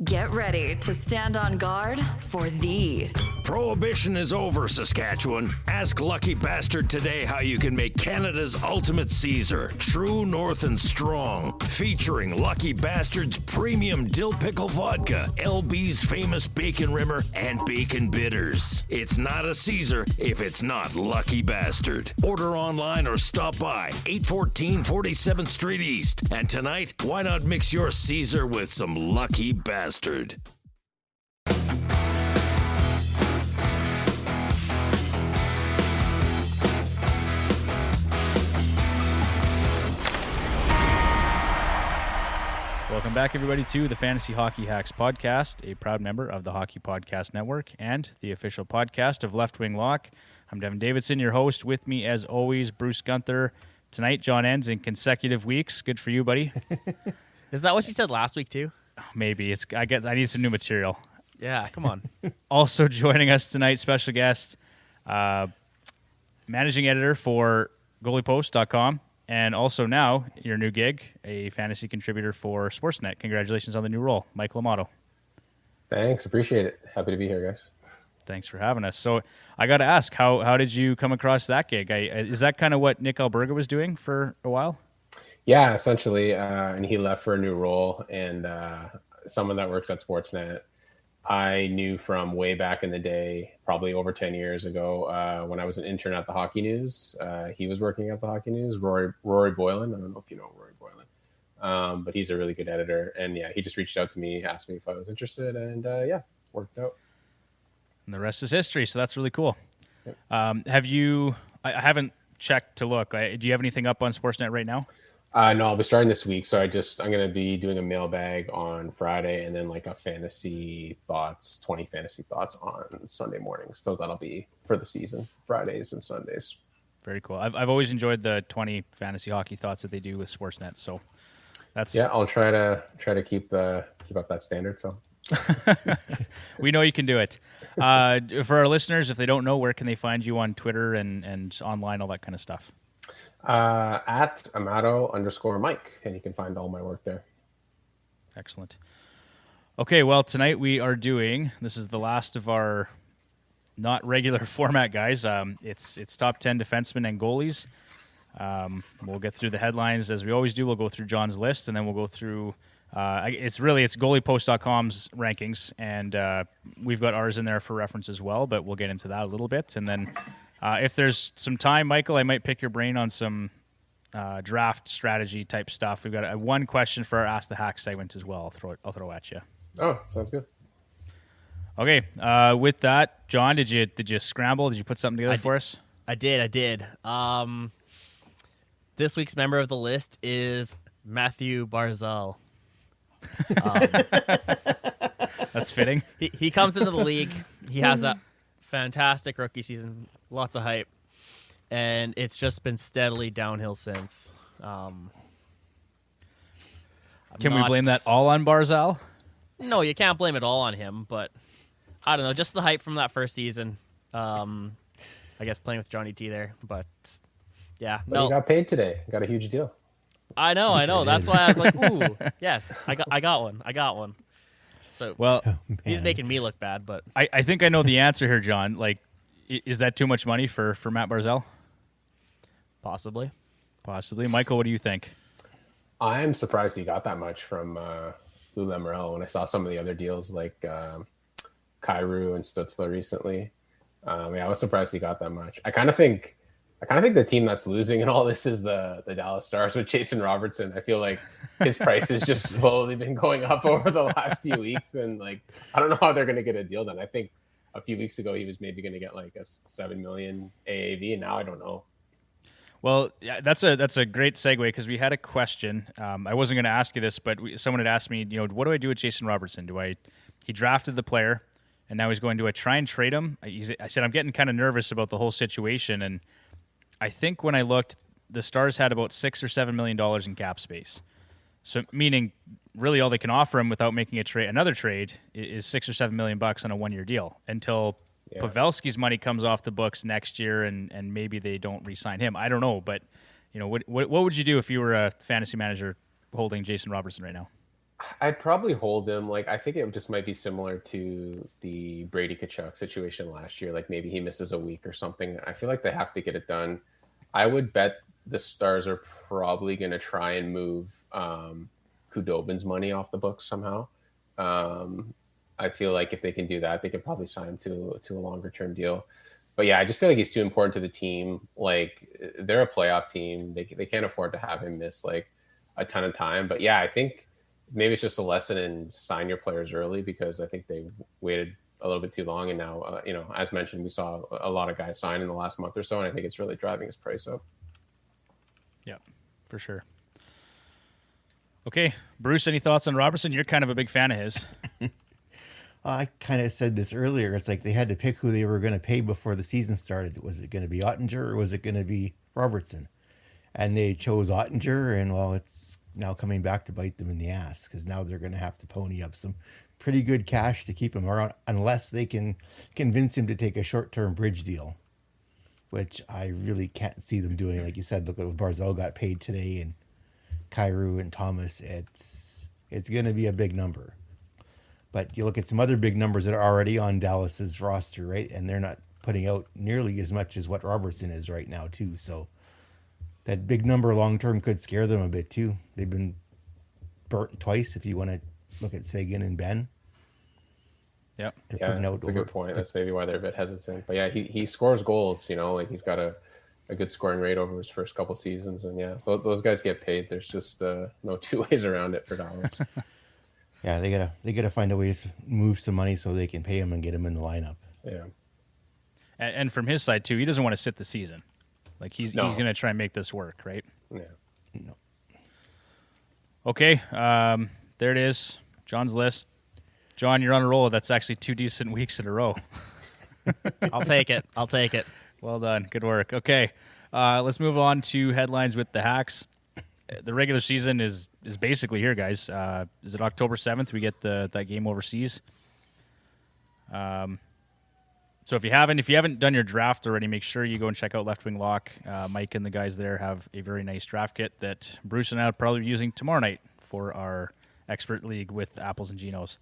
Get ready to stand on guard for the Prohibition is over, Saskatchewan. Ask Lucky Bastard today how you can make Canada's ultimate Caesar, true north and strong. Featuring Lucky Bastard's premium dill pickle vodka, LB's famous bacon rimmer, and bacon bitters. It's not a Caesar if it's not Lucky Bastard. Order online or stop by 814 47th Street East. And tonight, why not mix your Caesar with some Lucky Bastard? Welcome back, everybody, to the Fantasy Hockey Hacks podcast, a proud member of the Hockey Podcast Network and the official podcast of Left Wing Lock. I'm Devin Davidson, your host. With me, as always, Bruce Gunther. Tonight, John ends in consecutive weeks. Good for you, buddy. Is that what you said last week, too? Maybe. I need some new material. Yeah, come on. Also joining us tonight, special guest, managing editor for goaliepost.com, and also now your new gig, a fantasy contributor for Sportsnet. Congratulations on the new role, Michael Amato. Thanks, appreciate it. Happy to be here, guys. Thanks for having us. So I got to ask, how did you come across that gig? Is that kind of what Nick Alberga was doing for a while? Yeah, essentially, and he left for a new role, and someone that works at Sportsnet I knew from way back in the day, probably over 10 years ago, when I was an intern at the Hockey News. He was working at the Hockey News, Rory Boylan. I don't know if you know Rory Boylan, but he's a really good editor. And yeah, he just reached out to me, asked me if I was interested, and yeah, worked out. And the rest is history, so that's really cool. Yep. I haven't checked to look. Do you have anything up on Sportsnet right now? No, I'll be starting this week. So I'm going to be doing a mailbag on Friday and then like a 20 fantasy thoughts on Sunday mornings. So that'll be for the season, Fridays and Sundays. Very cool. I've always enjoyed the 20 fantasy hockey thoughts that they do with Sportsnet. So that's, yeah, I'll try to keep up that standard. So we know you can do it. For our listeners, if they don't know, where can they find you on Twitter and online, all that kind of stuff? At Amato_Mike, and you can find all my work there. Excellent. Okay, well, tonight we are doing, this is the last of our not regular format, guys. It's top 10 defensemen and goalies. We'll get through the headlines as we always do. We'll go through John's list, and then we'll go through it's goaliepost.com's rankings, and we've got ours in there for reference as well, but we'll get into that a little bit. And then if there's some time, Michael, I might pick your brain on some draft strategy type stuff. We've got one question for our Ask the Hack segment as well. I'll throw at you. Oh, sounds good. Okay. With that, John, did you scramble? Did you put something together for us? I did. This week's member of the list is Matthew Barzal. That's fitting. He comes into the league. He has a fantastic rookie season, lots of hype, and it's just been steadily downhill since. Can we blame that all on Barzal? No, you can't blame it all on him, but I don't know, just the hype from that first season. I guess playing with Johnny T there, but yeah. But you got paid today. Got a huge deal. I know. That's why I was like, ooh, yes, I got one. So, well, he's making me look bad, but I think I know the answer here, John. Like, is that too much money for Matt Barzal? Possibly. Michael, what do you think? I'm surprised he got that much from Lou Lamoriello when I saw some of the other deals like Kyrou and Stutzler recently. I was surprised he got that much. I kind of think the team that's losing in all this is the Dallas Stars with Jason Robertson. I feel like his price has just slowly been going up over the last few weeks, and like I don't know how they're going to get a deal done. I think a few weeks ago he was maybe going to get like a $7 million AAV, and now I don't know. Well, yeah, that's a great segue because we had a question. I wasn't going to ask you this, but someone had asked me, what do I do with Jason Robertson? He drafted the player, and now he's going, do I try and trade him? I said I'm getting kind of nervous about the whole situation, and I think when I looked, the Stars had about $6 or $7 million in cap space. So meaning really all they can offer him without making another trade is $6 or $7 million on a 1-year deal until Pavelski's money comes off the books next year and maybe they don't re-sign him. I don't know, but what would you do if you were a fantasy manager holding Jason Robertson right now? I'd probably hold him. Like, I think it just might be similar to the Brady Kachuk situation last year. Like, maybe he misses a week or something. I feel like they have to get it done. I would bet the Stars are probably going to try and move Kudobin's money off the books somehow. Um, I feel like if they can do that, they could probably sign him to a longer term deal. But yeah, I just feel like he's too important to the team. Like, they're a playoff team. They can't afford to have him miss like a ton of time. But yeah, I think maybe it's just a lesson in sign your players early, because I think they waited a little bit too long. And now, as mentioned, we saw a lot of guys sign in the last month or so, and I think it's really driving his price up. Yeah, for sure. Okay, Bruce, any thoughts on Robertson? You're kind of a big fan of his. I kind of said this earlier. It's like they had to pick who they were going to pay before the season started. Was it going to be Ottinger or was it going to be Robertson? And they chose Ottinger, and well, it's now coming back to bite them in the ass, because now they're going to have to pony up some pretty good cash to keep him around, unless they can convince him to take a short-term bridge deal, which I really can't see them doing. Like you said, look at what Barzal got paid today, and Kyrou and Thomas. It's going to be a big number. But you look at some other big numbers that are already on Dallas's roster, right? And they're not putting out nearly as much as what Robertson is right now, too. So that big number long-term could scare them a bit, too. They've been burnt twice, if you want to look at Sagan and Ben. Yep. Yeah, that's a good point. That's maybe why they're a bit hesitant. But yeah, he scores goals, like he's got a good scoring rate over his first couple seasons. And yeah, those guys get paid. There's just no two ways around it for Dallas. Yeah, they gotta find a way to move some money so they can pay him and get him in the lineup. Yeah. And from his side, too, he doesn't want to sit the season. Like, he's going to try and make this work, right? Yeah. No. Okay, there it is. John's list. John, you're on a roll. That's actually 2 decent weeks in a row. I'll take it. Well done. Good work. Okay, let's move on to headlines with the Hacks. The regular season is basically here, guys. Is it October 7th? We get that game overseas. So if you haven't done your draft already, make sure you go and check out Left Wing Lock. Mike and the guys there have a very nice draft kit that Bruce and I will probably be using tomorrow night for our expert league with Apples and Genos.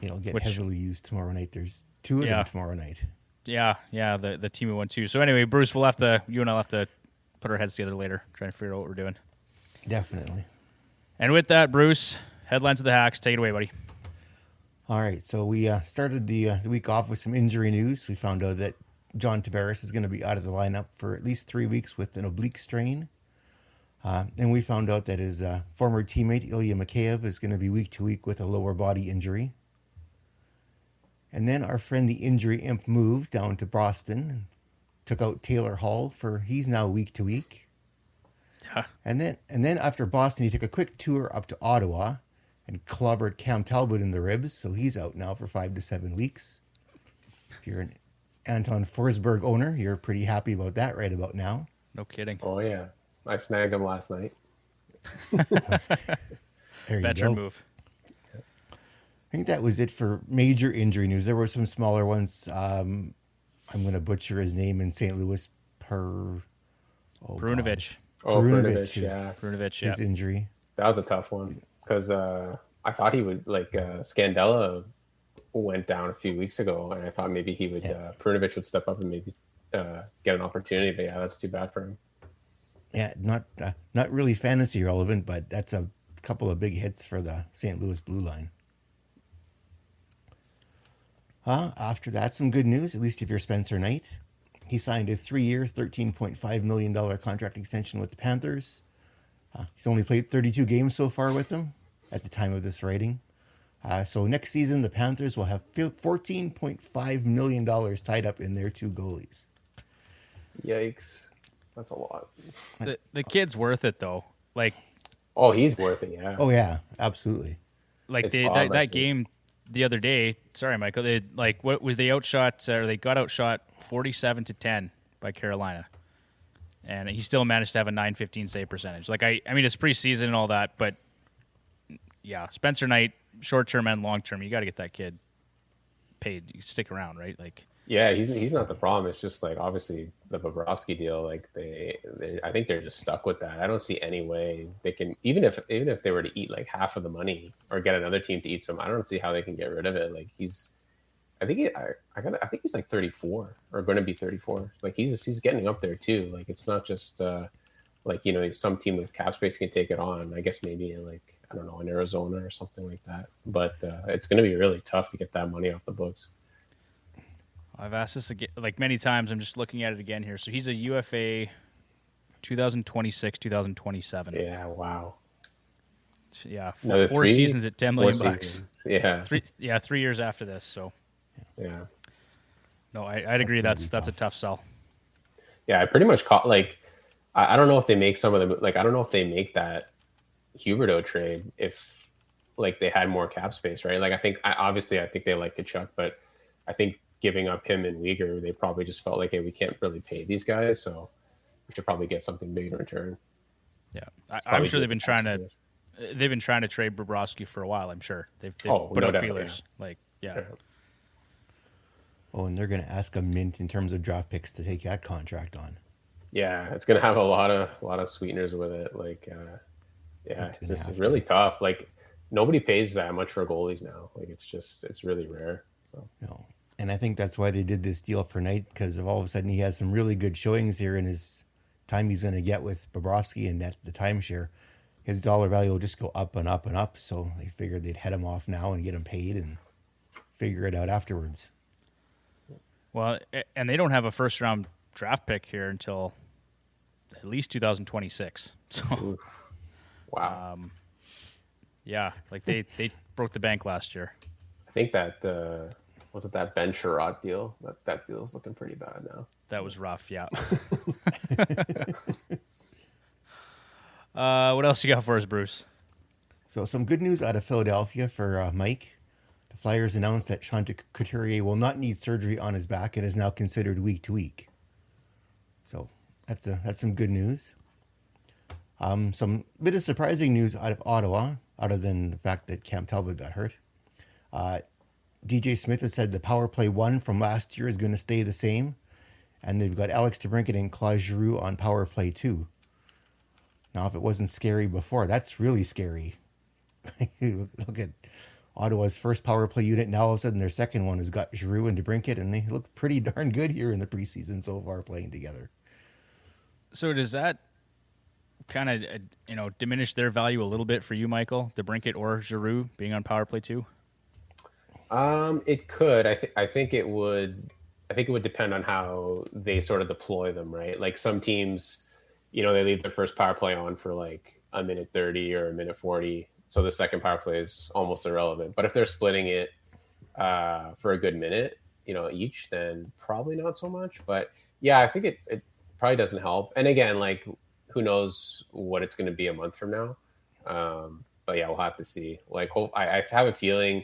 It'll get heavily used tomorrow night. There's 2 of them tomorrow night. Yeah, the team we won too. So anyway, Bruce, you and I'll have to put our heads together later, trying to figure out what we're doing. Definitely. And with that, Bruce, headlines of the Hacks. Take it away, buddy. All right, so we started the week off with some injury news. We found out that John Tavares is going to be out of the lineup for at least 3 weeks with an oblique strain. And we found out that his former teammate, Ilya Mikheyev, is going to be week to week with a lower body injury. And then our friend, the injury imp, moved down to Boston and took out Taylor Hall he's now week to week. Yeah. And then after Boston, he took a quick tour up to Ottawa and clobbered Cam Talbot in the ribs, so he's out now for 5 to 7 weeks. If you're an Anton Forsberg owner, you're pretty happy about that right about now. No kidding. Oh, yeah. I snagged him last night. There you Veteran go. move. I think that was it for major injury news. There were some smaller ones. I'm going to butcher his name in St. Louis. Perunovic. Perunovic, yeah. Perunovic, yeah. His injury. That was a tough one, because I thought he would, Scandella went down a few weeks ago, and I thought maybe he would, Perunovic would step up and maybe get an opportunity, but yeah, that's too bad for him. Yeah, not really fantasy relevant, but that's a couple of big hits for the St. Louis Blue Line. After that, some good news, at least if you're Spencer Knight. He signed a 3-year, $13.5 million contract extension with the Panthers. He's only played 32 games so far with them at the time of this writing. So next season, the Panthers will have $14.5 million tied up in their 2 goalies. Yikes. That's a lot. The kid's worth it, though. Like, oh, he's worth it, yeah. Oh, yeah, absolutely. Like, that game the other day, sorry, Michael, they outshot, or they got outshot 47-10 by Carolina. And he still managed to have a .915 save percentage. Like, I mean, it's preseason and all that, but yeah, Spencer Knight, short term and long term, you got to get that kid paid. You stick around, right? Like, Yeah, he's not the problem. It's just like obviously the Bobrovsky deal. Like I think they're just stuck with that. I don't see any way they can even if they were to eat like half of the money or get another team to eat some. I don't see how they can get rid of it. Like I think he's like 34 or going to be 34. Like he's getting up there too. Like it's not just like some team with cap space can take it on. I guess maybe like I don't know in Arizona or something like that. But it's going to be really tough to get that money off the books. I've asked this again, like many times. I'm just looking at it again here. So he's a UFA 2026, 2027. Yeah, wow. Yeah, Another four seasons at $10 million bucks. Yeah. 3 years after this. So Yeah. no, I'd agree. That's a tough sell. Yeah, I pretty much caught like I don't know if they make some of the like I don't know if they make that Huberdeau trade if like they had more cap space, right? Like I think they like Kachuk, but I think giving up him and Uyghur, they probably just felt like, hey, we can't really pay these guys, so we should probably get something big in return. Yeah, I'm sure they've been trying to trade Bobrovsky for a while. I'm sure they've put out feelers. Yeah. Like yeah. Oh, and they're going to ask a mint in terms of draft picks to take that contract on. Yeah, it's going to have a lot of sweeteners with it. Like, it's just really tough. Like, nobody pays that much for goalies now. Like, it's really rare. So. No. And I think that's why they did this deal for Knight, because of all of a sudden he has some really good showings here in his time he's going to get with Bobrovsky and the timeshare. His dollar value will just go up and up and up. So they figured they'd head him off now and get him paid and figure it out afterwards. Well, and they don't have a first-round draft pick here until at least 2026. So, ooh. Wow. Yeah, like they broke the bank last year. I think that was it that Ben Sherratt deal. That deal is looking pretty bad now. That was rough. Yeah. What else you got for us, Bruce? So some good news out of Philadelphia for Mike. The Flyers announced that Sean Couturier will not need surgery on his back and is now considered week to week. So that's some good news. Some bit of surprising news out of Ottawa, other than the fact that Cam Talbot got hurt. DJ Smith has said the power play 1 from last year is going to stay the same, and they've got Alex DeBrincat and Claude Giroux on power play 2. Now, if it wasn't scary before, that's really scary. Look at Ottawa's first power play unit. Now all of a sudden their second one has got Giroux and DeBrincat, and they look pretty darn good here in the preseason so far playing together. So does that kind of diminish their value a little bit for you, Michael? DeBrincat or Giroux being on power play 2? It could. I think it would. I think it would depend on how they sort of deploy them, right? Like some teams, they leave their first power play on for like a minute 30 or a minute 40. So the second power play is almost irrelevant. But if they're splitting it for a good minute, each, then probably not so much. But yeah, I think it probably doesn't help. And again, like who knows what it's going to be a month from now. But yeah, we'll have to see. Like, I have a feeling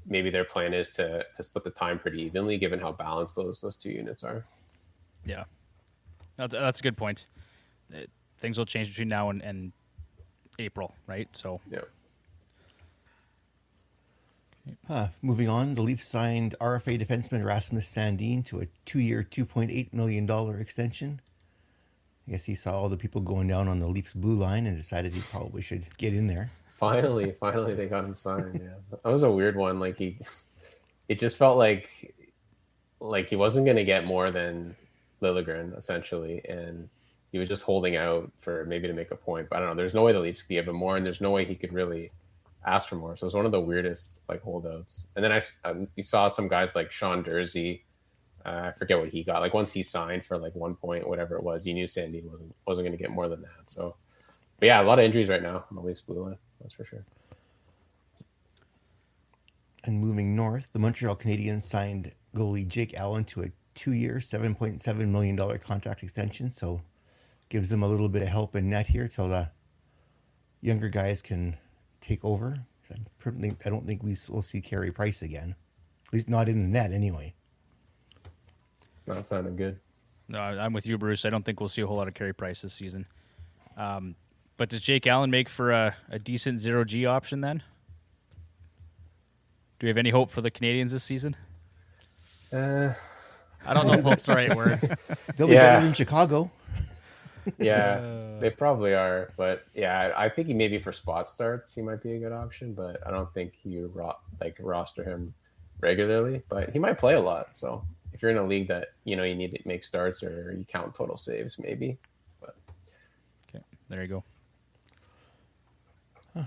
maybe their plan is to split the time pretty evenly, given how balanced those two units are. Yeah, that's a good point. Things will change between now and April, right? So yeah. Moving on, the Leafs signed RFA defenseman Rasmus Sandin to a 2-year, $2.8 million extension. I guess he saw all the people going down on the Leafs blue line and decided he probably should get in there. Finally, they got him signed. Yeah, that was a weird one. Like it just felt like he wasn't going to get more than Liljegren essentially, and he was just holding out for maybe to make a point. But I don't know. There's no way the Leafs could give him more, and there's no way he could really ask for more. So it was one of the weirdest like holdouts. And then you saw some guys like Sean Dursey. I forget what he got. Like once he signed for like 1 point, whatever it was, you knew Sandy wasn't going to get more than that. So, but yeah, a lot of injuries right now on the Leafs blue line. That's for sure. And moving north, the Montreal Canadiens signed goalie Jake Allen to a 2-year, $7.7 million contract extension. So gives them a little bit of help in net here till the younger guys can take over. I don't think we'll see Carey Price again. At least not in the net anyway. It's not sounding good. No, I'm with you, Bruce. I don't think we'll see a whole lot of Carey Price this season. But does Jake Allen make for a decent 0G option then? Do we have any hope for the Canadiens this season? I I don't know if hope's the right word. They'll be Yeah. better than Chicago. Yeah, they probably are. But yeah, I think he maybe for spot starts he might be a good option. But I don't think you roster him regularly. But he might play a lot. So if you're in a league that you need to make starts or you count total saves, maybe. But Okay, there you go.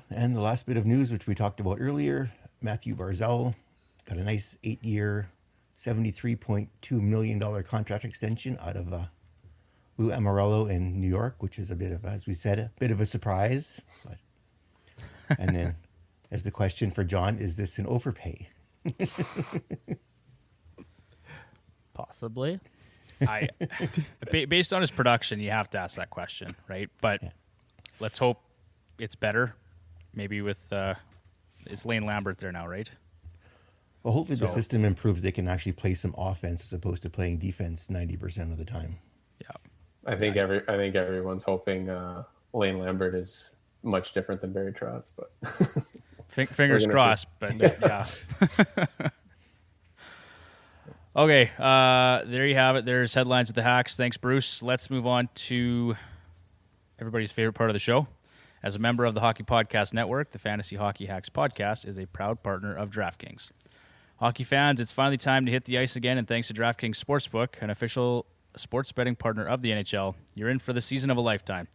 And the last bit of news, which we talked about earlier, Matthew Barzal got a nice 8-year, $73.2 million contract extension out of Lou Amorello in New York, which is a bit of, as we said, a bit of a surprise. But, and then, as the question for John, is this an overpay? Possibly. Based on his production, you have to ask that question, right? But let's hope it's better. Maybe with it's Lane Lambert there now, right? Well, hopefully the system improves. They can actually play some offense as opposed to playing defense 90% of the time. Yeah. I think everyone's hoping Lane Lambert is much different than Barry Trotz, but Fingers gonna crossed, but yeah. Okay, there you have it. There's headlines with the Hacks. Thanks, Bruce. Let's move on to everybody's favorite part of the show. As a member of the Hockey Podcast Network, the Fantasy Hockey Hacks podcast is a proud partner of DraftKings. Hockey fans, it's finally time to hit the ice again, and thanks to DraftKings Sportsbook, an official sports betting partner of the NHL, you're in for the season of a lifetime.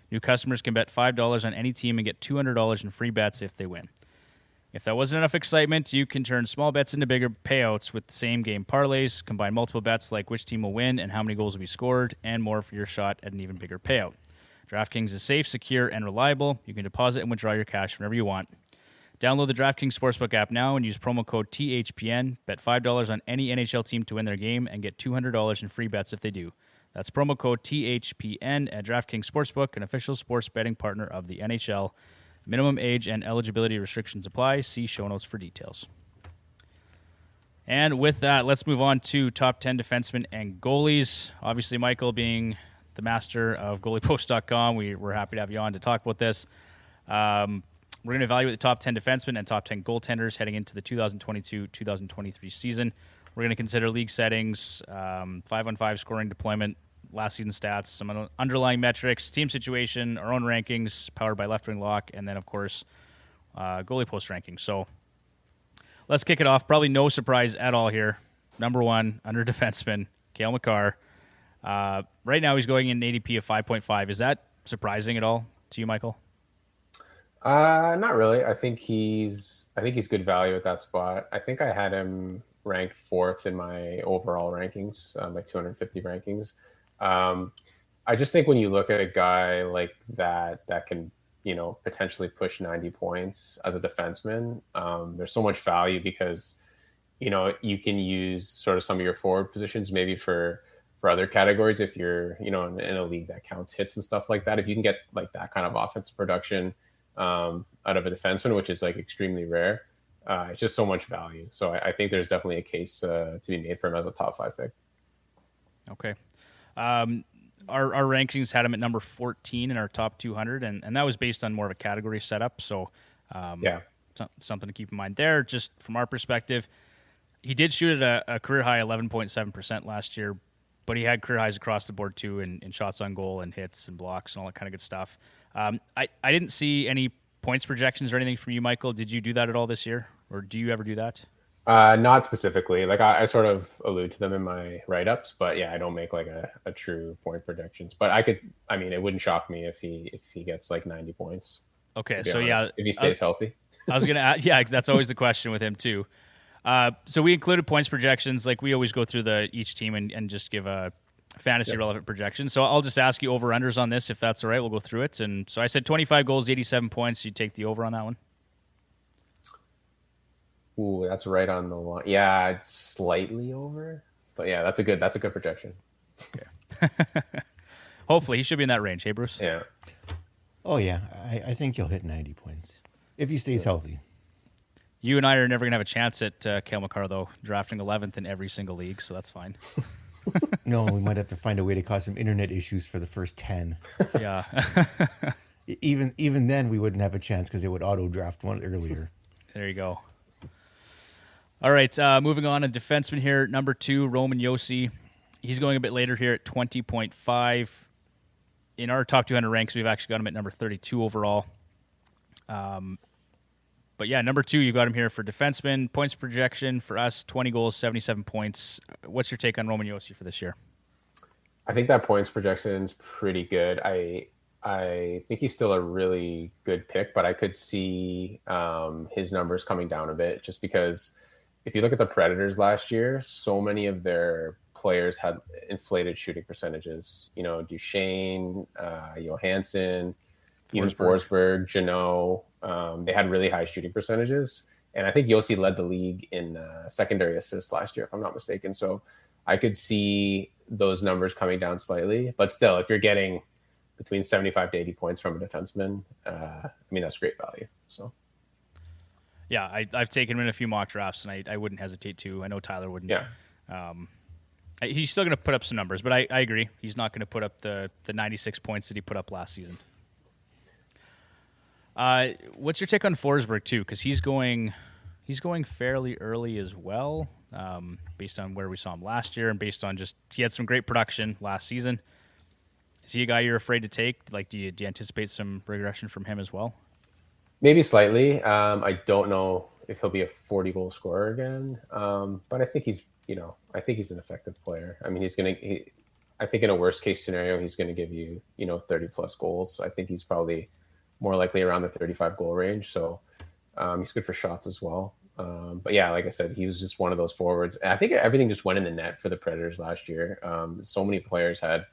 New customers can bet $5 on any team and get $200 in free bets if they win. If that wasn't enough excitement, you can turn small bets into bigger payouts with same-game parlays, combine multiple bets like which team will win and how many goals will be scored, and more for your shot at an even bigger payout. DraftKings is safe, secure, and reliable. You can deposit and withdraw your cash whenever you want. Download the DraftKings Sportsbook app now and use promo code THPN. Bet $5 on any NHL team to win their game and get $200 in free bets if they do. That's promo code THPN at DraftKings Sportsbook, an official sports betting partner of the NHL. Minimum age and eligibility restrictions apply. See show notes for details. And with that, let's move on to top 10 defensemen and goalies. Obviously, Michael being the master of goaliepost.com, we're happy to have you on to talk about this. We're going to evaluate the top 10 defensemen and top 10 goaltenders heading into the 2022-2023 season. We're going to consider league settings, 5-on-5 scoring deployment, last season stats, some underlying metrics, team situation, our own rankings, powered by Left Wing Lock, and then, of course, goalie post rankings. So let's kick it off. Probably no surprise at all here. Number one, under defenseman, Cale Makar. Right now he's going in an ADP of 5.5. Is that surprising at all to you, Michael? Not really. I think he's good value at that spot. I think I had him ranked 4th in my overall rankings, my 250 rankings. I just think when you look at a guy like that can, potentially push 90 points as a defenseman, there's so much value because, you can use sort of some of your forward positions maybe for other categories if you're, in a league that counts hits and stuff like that. If you can get like that kind of offensive production out of a defenseman, which is like extremely rare, it's just so much value. So I think there's definitely a case to be made for him as a top 5 pick. Okay. Our rankings had him at number 14 in our top 200, and that was based on more of a category setup. So, something to keep in mind there. Just from our perspective, he did shoot at a career high 11.7% last year, but he had career highs across the board too in shots on goal and hits and blocks and all that kind of good stuff. I didn't see any points projections or anything from you, Michael. Did you do that at all this year, or do you ever do that? Not specifically. Like I sort of allude to them in my write-ups, but yeah, I don't make like a true point projections. But it wouldn't shock me if he gets like 90 points. Okay, so yeah, if he stays healthy. I was gonna add, yeah, that's always the question with him too. So we included points projections, like we always go through each team and just give a fantasy relevant projection. So I'll just ask you over-unders on this if that's all right. We'll go through it. And so I said 25 goals, 87 points. You take the over on that one? Ooh, that's right on the line. Yeah, it's slightly over, but yeah, that's a good projection. Okay. Hopefully, he should be in that range. Hey, Bruce. Yeah. Oh yeah, I think he'll hit 90 points if he stays healthy. You and I are never gonna have a chance at Cale Makar though, drafting 11th in every single league, so that's fine. No, we might have to find a way to cause some internet issues for the first 10. Yeah. Even then, we wouldn't have a chance because it would auto draft one earlier. There you go. All right, moving on. A defenseman here, number 2, Roman Josi. He's going a bit later here at 20.5. In our top 200 ranks, we've actually got him at number 32 overall. But yeah, number 2, you got him here for defenseman. Points projection for us, 20 goals, 77 points. What's your take on Roman Josi for this year? I think that points projection is pretty good. I think he's still a really good pick, but I could see his numbers coming down a bit just because if you look at the Predators last year, so many of their players had inflated shooting percentages. You know, Duchesne, Johansson, even Forsberg, Janot. They had really high shooting percentages. And I think Josi led the league in secondary assists last year, if I'm not mistaken. So I could see those numbers coming down slightly. But still, if you're getting between 75 to 80 points from a defenseman, I mean, that's great value. So, yeah, I've taken him in a few mock drafts, and I wouldn't hesitate to. I know Tyler wouldn't. Yeah. He's still going to put up some numbers, but I agree. He's not going to put up the 96 points that he put up last season. What's your take on Forsberg, too? Because he's going fairly early as well, based on where we saw him last year and based on just he had some great production last season. Is he a guy you're afraid to take? Like, do you anticipate some regression from him as well? Maybe slightly. I don't know if he'll be a 40-goal scorer again, but I think he's an effective player. I mean, I think in a worst-case scenario, he's going to give you, 30-plus goals. I think he's probably more likely around the 35-goal range, so he's good for shots as well. But yeah, like I said, he was just one of those forwards. I think everything just went in the net for the Predators last year. So many players had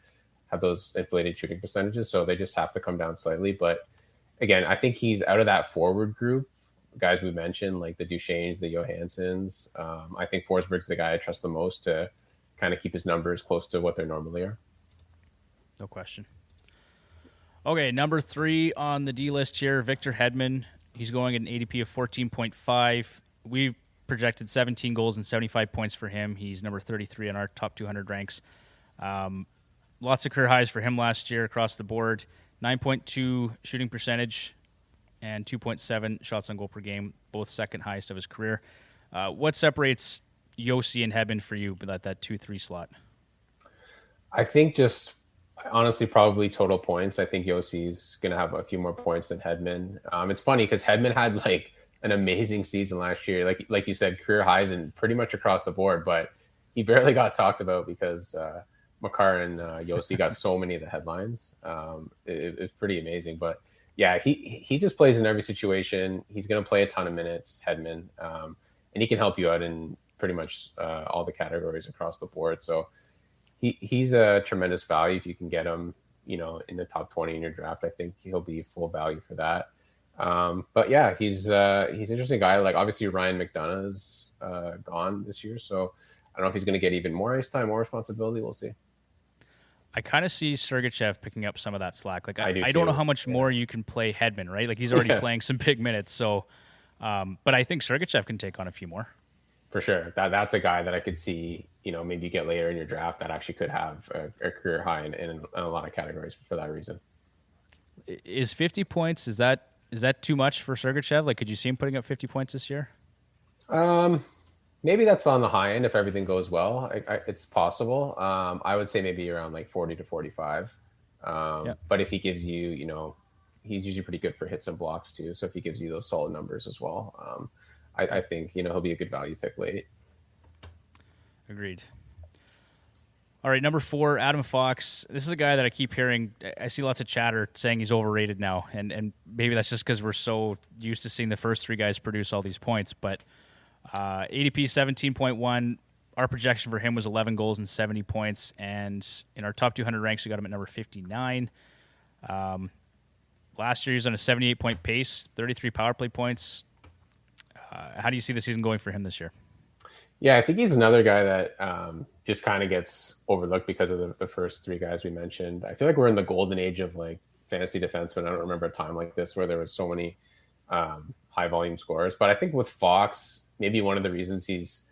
those inflated shooting percentages, so they just have to come down slightly. But again, I think he's out of that forward group, guys we mentioned, like the Duchesnes, the Johanssons. I think Forsberg's the guy I trust the most to kind of keep his numbers close to what they normally are. No question. Okay, number 3 on the D list here, Victor Hedman. He's going at an ADP of 14.5. We've projected 17 goals and 75 points for him. He's number 33 on our top 200 ranks. Lots of career highs for him last year across the board. 9.2 shooting percentage and 2.7 shots on goal per game, both second highest of his career. What separates Josi and Hedman for you at that 2-3 slot? I think just honestly probably total points. I think Yosi's going to have a few more points than Hedman. It's funny because Hedman had like an amazing season last year. Like you said, career highs and pretty much across the board, but he barely got talked about because Makar and Josi got so many of the headlines. It's pretty amazing. But yeah, he just plays in every situation. He's going to play a ton of minutes, Hedman, and he can help you out in pretty much all the categories across the board. So he's a tremendous value if you can get him, in the top 20 in your draft. I think he'll be full value for that. But yeah, he's an interesting guy. Like obviously Ryan McDonough's gone this year, so I don't know if he's going to get even more ice time, more responsibility. We'll see. I kind of see Sergachev picking up some of that slack. Like I do don't know too. how much more you can play Hedman, right? Like he's already playing some big minutes. So, but I think Sergachev can take on a few more. For sure. That's a guy that I could see, maybe get later in your draft that actually could have a career high in a lot of categories for that reason. Is 50 points, is that too much for Sergachev? Like, could you see him putting up 50 points this year? Maybe that's on the high end if everything goes well. It's possible. I would say maybe around like 40 to 45. But if he gives you, he's usually pretty good for hits and blocks too. So if he gives you those solid numbers as well, I think, he'll be a good value pick late. Agreed. All right, number 4, Adam Fox. This is a guy that I keep hearing. I see lots of chatter saying he's overrated now, and maybe that's just because we're so used to seeing the first 3 guys produce all these points. But ADP 17.1. Our projection for him was 11 goals and 70 points, and in our top 200 ranks, we got him at number 59. Last year, he was on a 78-point pace, 33 power play points. How do you see the season going for him this year? Yeah, I think he's another guy that just kind of gets overlooked because of the first 3 guys we mentioned. I feel like we're in the golden age of like fantasy defensemen. I don't remember a time like this where there was so many high volume scorers. But I think with Fox, maybe one of the reasons he's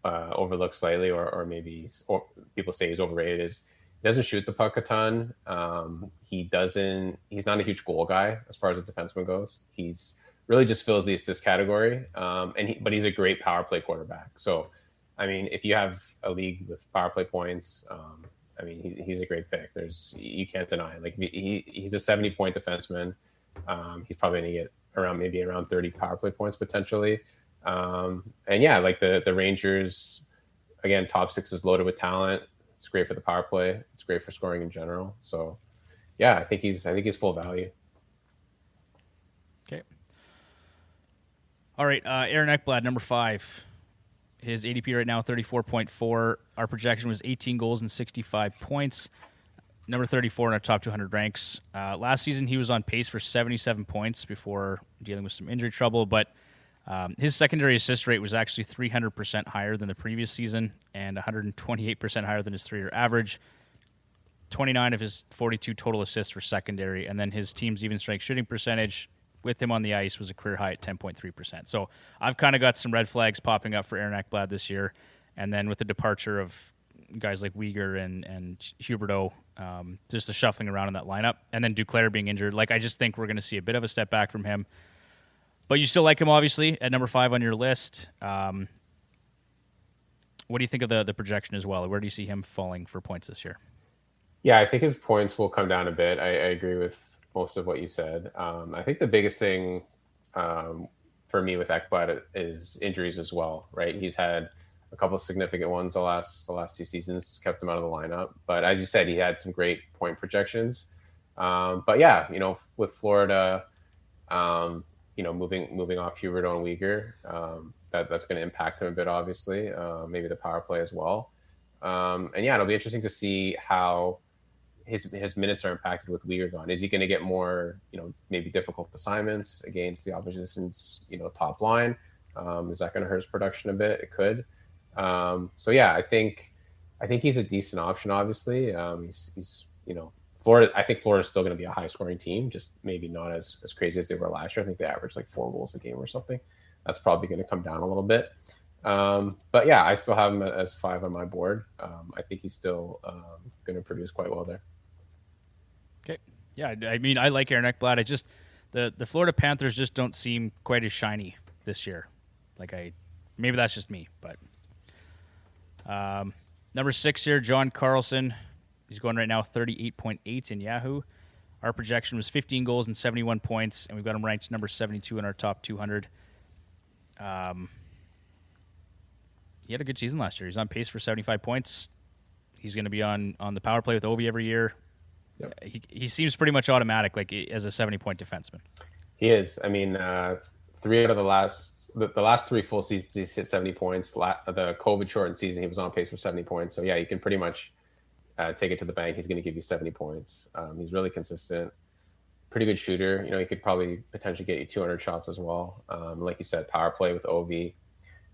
overlooked slightly, or maybe people say he's overrated, is he doesn't shoot the puck a ton. He's not a huge goal guy as far as a defenseman goes. He's really just fills the assist category. But he's a great power play quarterback. So, I mean, if you have a league with power play points, I mean, he's a great pick. You can't deny it. Like he's a 70-point defenseman. He's probably going to get around 30 power play points potentially. And yeah, like the Rangers, again, top six is loaded with talent. It's great for the power play. It's great for scoring in general. So yeah, I think he's full value. Okay. All right. Aaron Ekblad, number 5. His ADP right now, 34.4. Our projection was 18 goals and 65 points. Number 34 in our top 200 ranks. Last season, he was on pace for 77 points before dealing with some injury trouble, but his secondary assist rate was actually 300% higher than the previous season and 128% higher than his 3-year average. 29 of his 42 total assists were secondary, and then his team's even strength shooting percentage with him on the ice was a career high at 10.3%. So I've kind of got some red flags popping up for Aaron Ekblad this year, and then with the departure of guys like Weegar and Huberdeau, just the shuffling around in that lineup, and then Duclair being injured, like I just think we're going to see a bit of a step back from him. But you still like him, obviously, at number 5 on your list. What do you think of the projection as well? Where do you see him falling for points this year? Yeah, I think his points will come down a bit. I agree with most of what you said. I think the biggest thing for me with Ekblad is injuries as well, right? He's had a couple of significant ones the last 2 seasons, kept him out of the lineup. But as you said, he had some great point projections. But yeah, with Florida, moving off Huberdeau and Weegar, that's going to impact him a bit, obviously. Maybe the power play as well. And yeah, it'll be interesting to see how his minutes are impacted with Weegar gone. Is he going to get more, maybe difficult assignments against the opposition's, top line? Is that going to hurt his production a bit? It could. So yeah, I think he's a decent option. Obviously, he's Florida. I think Florida's still going to be a high scoring team, just maybe not as crazy as they were last year. I think they averaged like 4 goals a game or something. That's probably going to come down a little bit. But yeah, I still have him as 5 on my board. I think he's still going to produce quite well there. Okay. Yeah, I mean, I like Aaron Ekblad. I just the Florida Panthers just don't seem quite as shiny this year. Maybe that's just me, but number 6 here, John Carlson. He's going right now 38.8 in Yahoo. Our projection was 15 goals and 71 points, and we've got him ranked number 72 in our top 200. He had a good season last year. He's on pace for 75 points. He's going to be on the power play with Ovi every year. Yep. He seems pretty much automatic, like as a 70-point defenseman. He is. I mean, 3 out of the last 3 full seasons, he's hit 70 points. The COVID shortened season, he was on pace for 70 points. So yeah, you can pretty much take it to the bank. He's going to give you 70 points. He's really consistent. Pretty good shooter. He could probably potentially get you 200 shots as well. Like you said, power play with Ovi.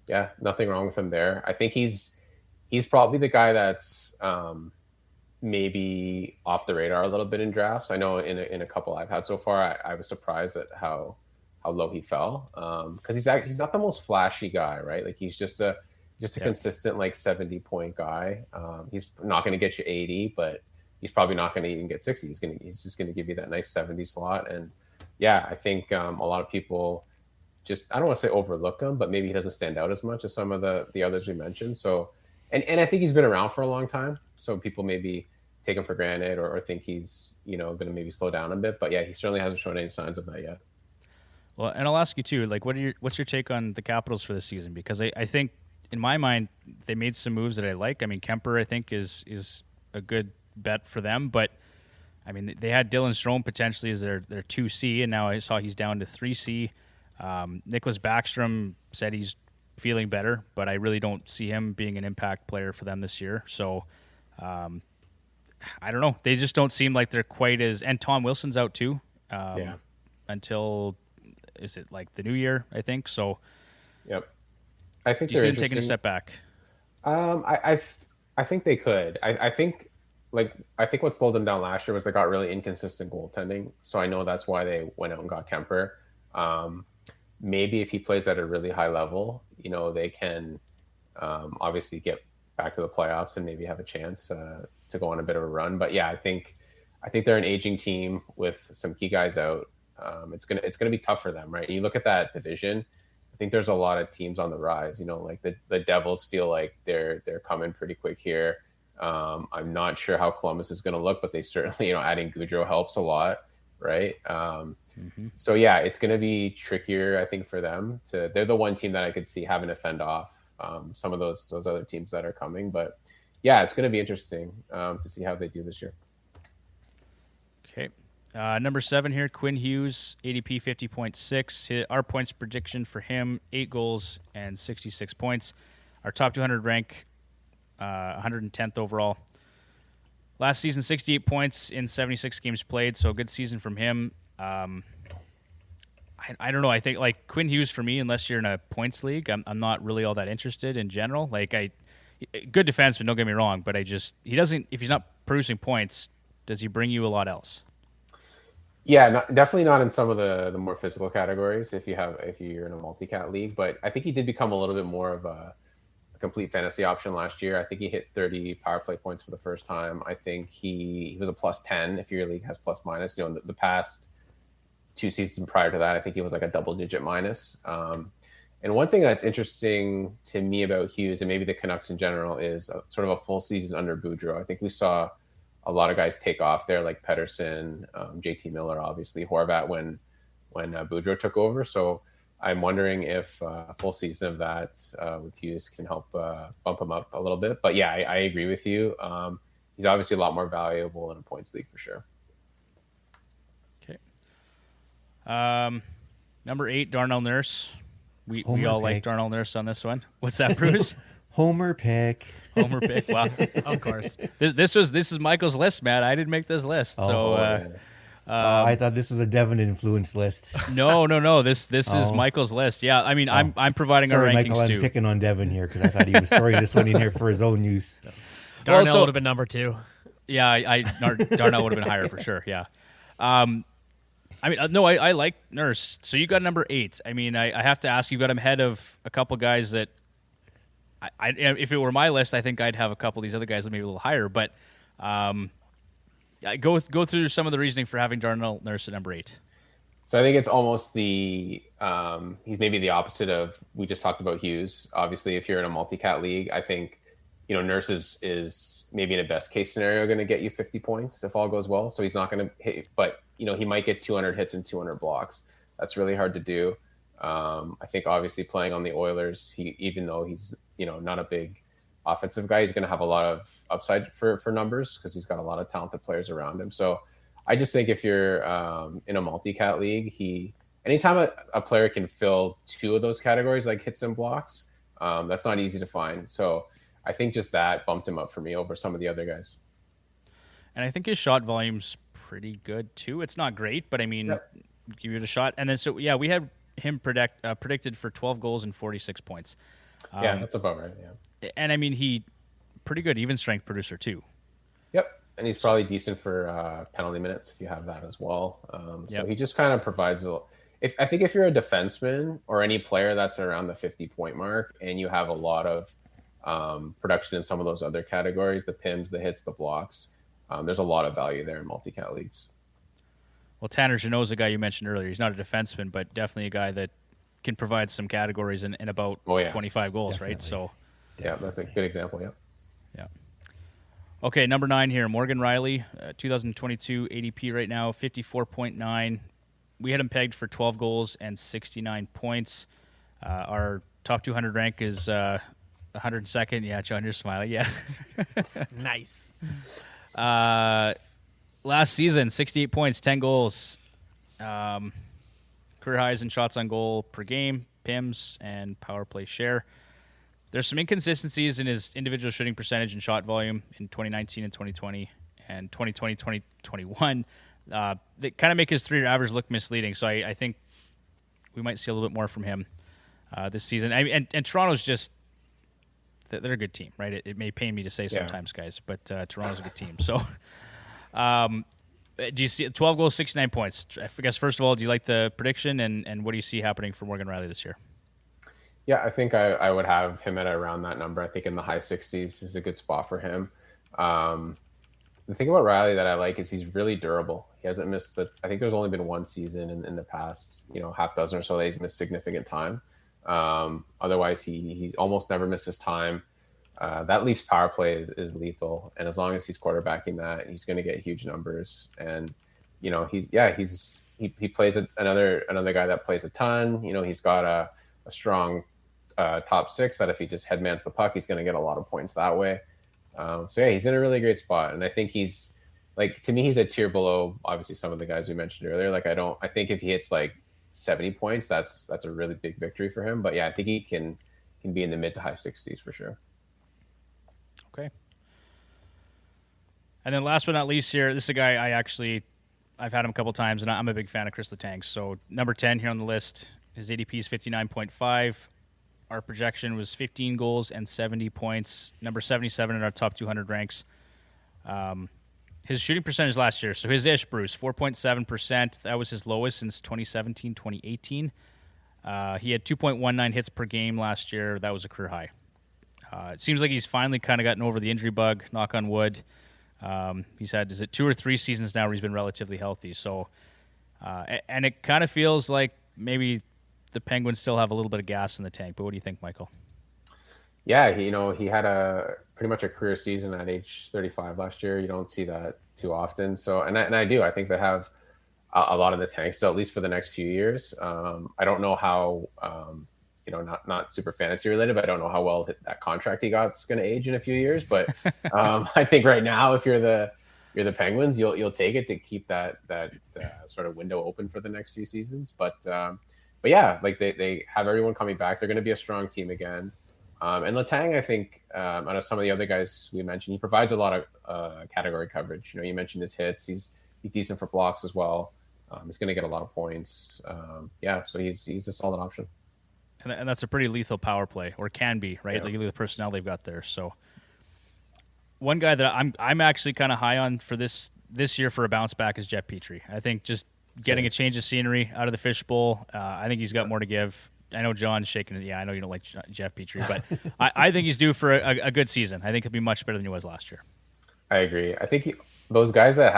Yeah, nothing wrong with him there. I think he's probably the guy that's maybe off the radar a little bit in drafts. I know in a couple I've had so far, I was surprised at how low he fell, because he's not the most flashy guy, right? Like he's just a consistent like 70-point guy. He's not going to get you 80, but he's probably not going to even get 60. He's just going to give you that nice 70 slot. And yeah, I think a lot of people I don't want to say overlook him, but maybe he doesn't stand out as much as some of the others we mentioned. So, and I think he's been around for a long time, so people maybe take him for granted or think he's going to maybe slow down a bit. But yeah, he certainly hasn't shown any signs of that yet. Well, and I'll ask you too, like, what's your take on the Capitals for this season? Because I think in my mind they made some moves that I like. I mean, Kemper I think is a good bet for them, but I mean they had Dylan Strome potentially as their 2C, and now I saw he's down to 3C. Nicholas Backstrom said he's feeling better, but I really don't see him being an impact player for them this year. So I don't know. They just don't seem like they're quite as. And Tom Wilson's out too. Until is it like the new year? I think so. Yep. I think. Do you see them taking a step back? I think they could. I think what slowed them down last year was they got really inconsistent goaltending. So I know that's why they went out and got Kemper. Maybe if he plays at a really high level, they can obviously get back to the playoffs and maybe have a chance to go on a bit of a run. But yeah, I think they're an aging team with some key guys out. It's gonna be tough for them, right? You look at that division. I think there's a lot of teams on the rise. Like the Devils feel like they're coming pretty quick here. I'm not sure how Columbus is going to look, but they certainly, adding Goudreau helps a lot, right? So yeah, it's going to be trickier, I think, for them. They're the one team that I could see having to fend off some of those other teams that are coming. But yeah, it's going to be interesting to see how they do this year. Okay. Number 7 here, Quinn Hughes, ADP 50.6. Our points prediction for him, 8 goals and 66 points. Our top 200 rank, 110th overall. Last season, 68 points in 76 games played, so a good season from him. I don't know. I think like Quinn Hughes for me, unless you're in a points league, I'm not really all that interested in general. Good defenseman, don't get me wrong, but he doesn't. If he's not producing points, does he bring you a lot else? Yeah, definitely not in some of the more physical categories if you're in a multi-cat league. But I think he did become a little bit more of a complete fantasy option last year. I think he hit 30 power play points for the first time. I think he was a plus 10 if your league has plus minus. The past 2 seasons prior to that, I think he was like a double-digit minus. And one thing that's interesting to me about Hughes and maybe the Canucks in general is sort of a full season under Boudreau. I think we saw a lot of guys take off there, like Pettersson, JT Miller, obviously, Horvat when Boudreau took over. So I'm wondering if a full season of that with Hughes can help bump him up a little bit. But yeah, I agree with you. He's obviously a lot more valuable in a points league for sure. Okay. Number 8, Darnell Nurse. We all like Darnell Nurse on this one. What's that, Bruce? Homer pick. Homer pick. Wow. Of course. This is Michael's list, man. I didn't make this list. I thought this was a Devon influence list. No. This is Michael's list. Yeah, I mean, I'm providing Sorry, our rankings Michael, too. I'm picking on Devon here because I thought he was throwing this one in here for his own use. Darnell would have been number 2. Yeah, Darnell would have been higher for sure. Yeah. I like Nurse. So you got number 8. I mean, I have to ask, you got him ahead of a couple guys that if it were my list, I think I'd have a couple of these other guys that maybe a little higher. But go through some of the reasoning for having Darnell Nurse at number 8. So I think it's almost he's maybe the opposite of we just talked about Hughes. Obviously, if you're in a multi-cat league, I think Nurse is maybe in a best case scenario going to get you 50 points if all goes well. So he's not going to hit, but he might get 200 hits and 200 blocks. That's really hard to do. I think obviously playing on the Oilers, even though he's not a big offensive guy, he's going to have a lot of upside for numbers because he's got a lot of talented players around him. So I just think if you're in a multi-cat league, anytime a player can fill 2 of those categories, like hits and blocks, that's not easy to find. So I think just that bumped him up for me over some of the other guys. And I think his shot volume's pretty good too. It's not great, but I mean, give it a shot. And then we had him predicted for 12 goals and 46 points. That's about right. Yeah. And I mean, he pretty good even strength producer too. Yep. And he's probably decent for penalty minutes if you have that as well. So he just kind of provides I think if you're a defenseman or any player that's around the 50-point mark and you have a lot of production in some of those other categories, the PIMs, the hits, the blocks, there's a lot of value there in multi-cat leagues. Well, Tanner Jeannot's a guy you mentioned earlier. He's not a defenseman, but definitely a guy that can provide some categories in about 25 goals, definitely. Right? So, yeah, that's a good example. Yeah. Yeah. Okay, number 9 here, Morgan Riley, 2022 ADP right now, 54.9. We had him pegged for 12 goals and 69 points. Our top 200 rank is 102nd. Yeah, John, you're smiling. Yeah. Nice. Last season, 68 points, 10 goals. Career highs in shots on goal per game, PIMs, and power play share. There's some inconsistencies in his individual shooting percentage and shot volume in 2019 and 2020 and 2020, 2021. That kind of make his 3-year average look misleading. So I think we might see a little bit more from him this season. And Toronto's just, they're a good team, right? It may pain me to say sometimes, guys, but Toronto's a good team. So do you see 12 goals, 69 points? I guess, first of all, do you like the prediction, and what do you see happening for Morgan Riley this year? Yeah, I think I would have him at around that number. I think in the high 60s is a good spot for him. The thing about Riley that I like is he's really durable. He hasn't missed. I think there's only been one season in the past, half dozen or so that he's missed significant time. Otherwise, he's almost never misses time. That Leafs power play is lethal, and as long as he's quarterbacking that, he's going to get huge numbers. And he plays another guy that plays a ton. He's got a strong top six that if he just headmans the puck, he's going to get a lot of points that way. He's in a really great spot, and I think he's to me, he's a tier below obviously some of the guys we mentioned earlier. I think if he hits 70 points, that's a really big victory for him. But yeah, I think he can be in the mid to high 60s for sure. Okay. And then last but not least here, this is a guy I've had him a couple times, and I'm a big fan of Chris Letang. So number 10 here on the list, his ADP is 59.5. Our projection was 15 goals and 70 points. Number 77 in our top 200 ranks. His shooting percentage last year, so his ish, Bruce, 4.7%. That was his lowest since 2017, 2018. He had 2.19 hits per game last year. That was a career high. It seems like he's finally kind of gotten over the injury bug, knock on wood. He's had, 2 or 3 seasons now where he's been relatively healthy. So, and it kind of feels like maybe the Penguins still have a little bit of gas in the tank. But what do you think, Michael? Yeah, he had pretty much a career season at age 35 last year. You don't see that too often. So, and I do. I think they have a lot of the tank still, at least for the next few years. I don't know how, not super fantasy related, but I don't know how well that contract he got is going to age in a few years. But I think right now, if you're the Penguins, you'll take it to keep that sort of window open for the next few seasons. But yeah, they have everyone coming back. They're going to be a strong team again. And Letang, I think, out of some of the other guys we mentioned, he provides a lot of category coverage. You mentioned his hits. He's decent for blocks as well. He's going to get a lot of points. So he's a solid option. And that's a pretty lethal power play, or can be, right? Yeah. Like the personnel they've got there. So one guy that I'm actually kind of high on for this year for a bounce back is Jeff Petrie. I think just getting a change of scenery out of the fishbowl. I think he's got more to give. I know John's shaking it. Yeah, I know you don't like Jeff Petrie, but I think he's due for a good season. I think he'll be much better than he was last year. I agree. I think those guys that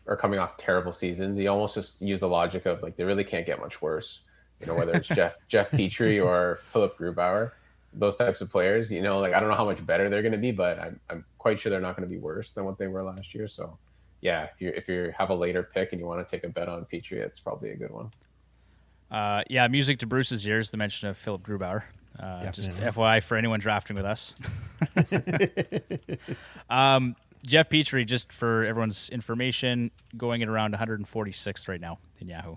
are coming off terrible seasons, you almost just use the logic of they really can't get much worse. Whether it's Jeff Petrie or Philip Grubauer, those types of players, I don't know how much better they're going to be, but I'm quite sure they're not going to be worse than what they were last year. So yeah, if you have a later pick and you want to take a bet on Petrie, it's probably a good one. Music to Bruce's ears, the mention of Philip Grubauer. Just FYI for anyone drafting with us. Jeff Petrie, just for everyone's information, going at around 146th right now in Yahoo.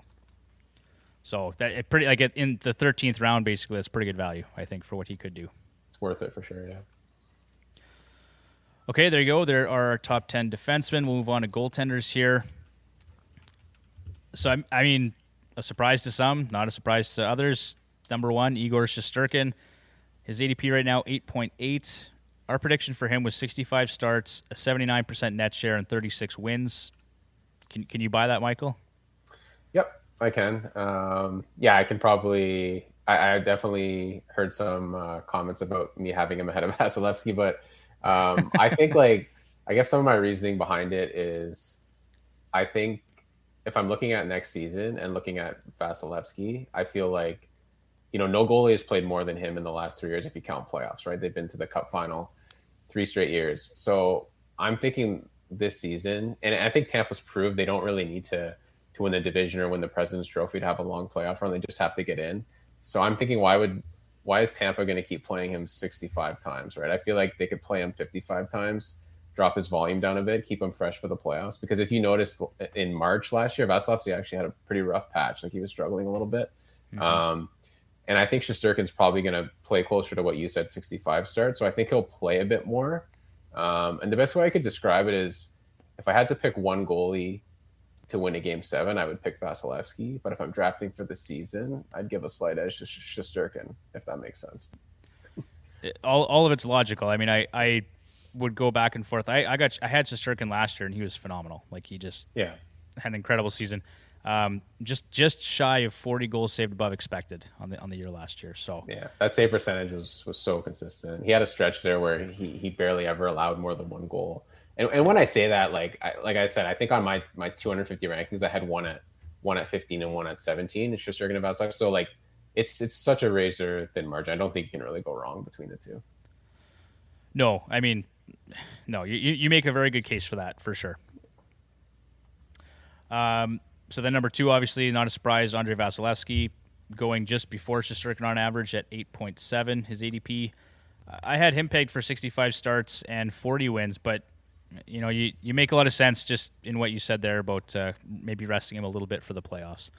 So in the 13th round, basically, that's pretty good value, I think, for what he could do. It's worth it for sure, yeah. Okay, there you go. There are our top 10 defensemen. We'll move on to goaltenders here. So, I mean, a surprise to some, not a surprise to others. Number 1, Igor Shesterkin. His ADP right now, 8.8. Our prediction for him was 65 starts, a 79% net share, and 36 wins. Can you buy that, Michael? Yep, I can. I can probably... I definitely heard some comments about me having him ahead of Vasilevsky, but I think, I guess some of my reasoning behind it is I think if I'm looking at next season and looking at Vasilevsky, I feel like, no goalie has played more than him in the last 3 years if you count playoffs, right? They've been to the Cup final 3 straight years. So I'm thinking this season, and I think Tampa's proved they don't really need to win the division or win the President's Trophy to have a long playoff run. They just have to get in. So I'm thinking, why is Tampa going to keep playing him 65 times, right? I feel like they could play him 55 times, drop his volume down a bit, keep him fresh for the playoffs. Because if you noticed in March last year, Vasilevsky actually had a pretty rough patch. He was struggling a little bit. Mm-hmm. And I think Shesterkin's probably going to play closer to what you said, 65 starts. So I think he'll play a bit more. And the best way I could describe it is if I had to pick one goalie to win a Game 7, I would pick Vasilevsky. But if I'm drafting for the season, I'd give a slight edge to Shesterkin, if that makes sense. All of it's logical. I mean, I would go back and forth. I had Shesterkin last year, and he was phenomenal. He just had an incredible season. Just shy of 40 goals saved above expected on the year last year. So yeah, that save percentage was so consistent. He had a stretch there where he barely ever allowed more than one goal. And when I say that, like I said, I think on my 250 rankings, I had one at 15 and one at 17. It's just Shesterkin and Vasilevsky. So like it's such a razor thin margin. I don't think you can really go wrong between the two. No, I mean, no, you make a very good case for that, for sure. So then number 2, obviously, not a surprise, Andre Vasilevsky going just before Shesterkin on average at 8.7, his ADP. I had him pegged for 65 starts and 40 wins, but you make a lot of sense just in what you said there about maybe resting him a little bit for the playoffs.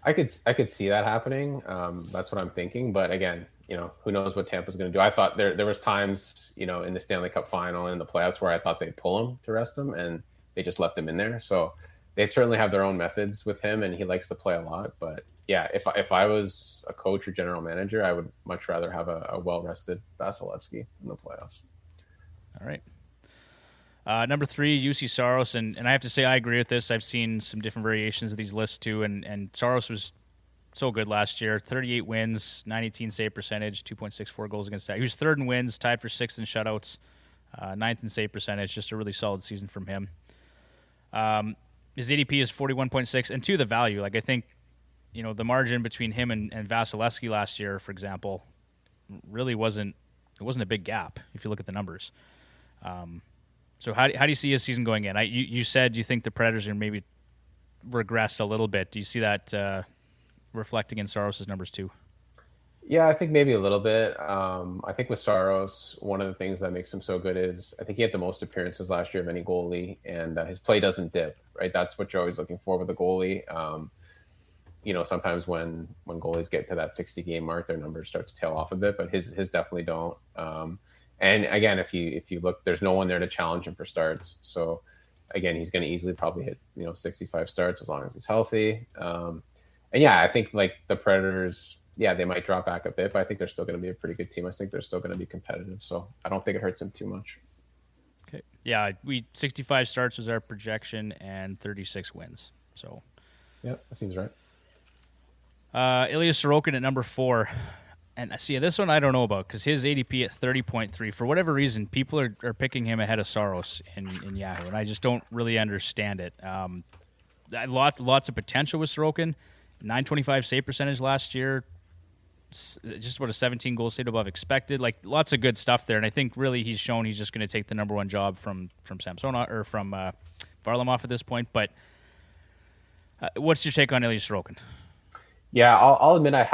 I could see that happening. That's what I'm thinking. But again, who knows what Tampa's going to do? I thought there was times, in the Stanley Cup final and in the playoffs where I thought they'd pull him to rest him, and they just left him in there. So they certainly have their own methods with him, and he likes to play a lot. But yeah, if I was a coach or general manager, I would much rather have a well-rested Vasilevsky in the playoffs. All right. Number 3, UC Saros, and I have to say I agree with this. I've seen some different variations of these lists too, and Saros was so good last year. 38 wins, 918 save percentage, 2.64 goals against that. He was 3rd in wins, tied for 6th in shutouts, 9th in save percentage. Just a really solid season from him. His ADP is 41.6, and to the value, like I think, the margin between him and Vasilevsky last year, for example, really wasn't a big gap if you look at the numbers. So how do you see his season going in? You said you think the Predators are going to maybe regress a little bit. Do you see that reflecting in Saros' numbers too? Yeah, I think maybe a little bit. I think with Saros, one of the things that makes him so good is I think he had the most appearances last year of any goalie, and his play doesn't dip, right? That's what you're always looking for with a goalie. Sometimes when goalies get to that 60-game mark, their numbers start to tail off a bit, but his definitely don't. And again, if you look, there's no one there to challenge him for starts. So again, he's going to easily probably hit 65 starts as long as he's healthy. And yeah, I think like the Predators, yeah, they might drop back a bit, but I think they're still going to be a pretty good team. I think they're still going to be competitive. So I don't think it hurts him too much. Okay. Yeah, 65 starts was our projection and 36 wins. So yeah, that seems right. Ilya Sorokin at number 4. And see, this one I don't know about because his ADP at 30.3, for whatever reason, people are picking him ahead of Saros in Yahoo, and I just don't really understand it. Lots of potential with Sorokin. 925 save percentage last year, just about a 17 goal save above expected. Like lots of good stuff there, and I think really he's shown he's just going to take the number 1 job from Samsonov or from Varlamov at this point. But what's your take on Ilya Sorokin? Yeah, I'll admit I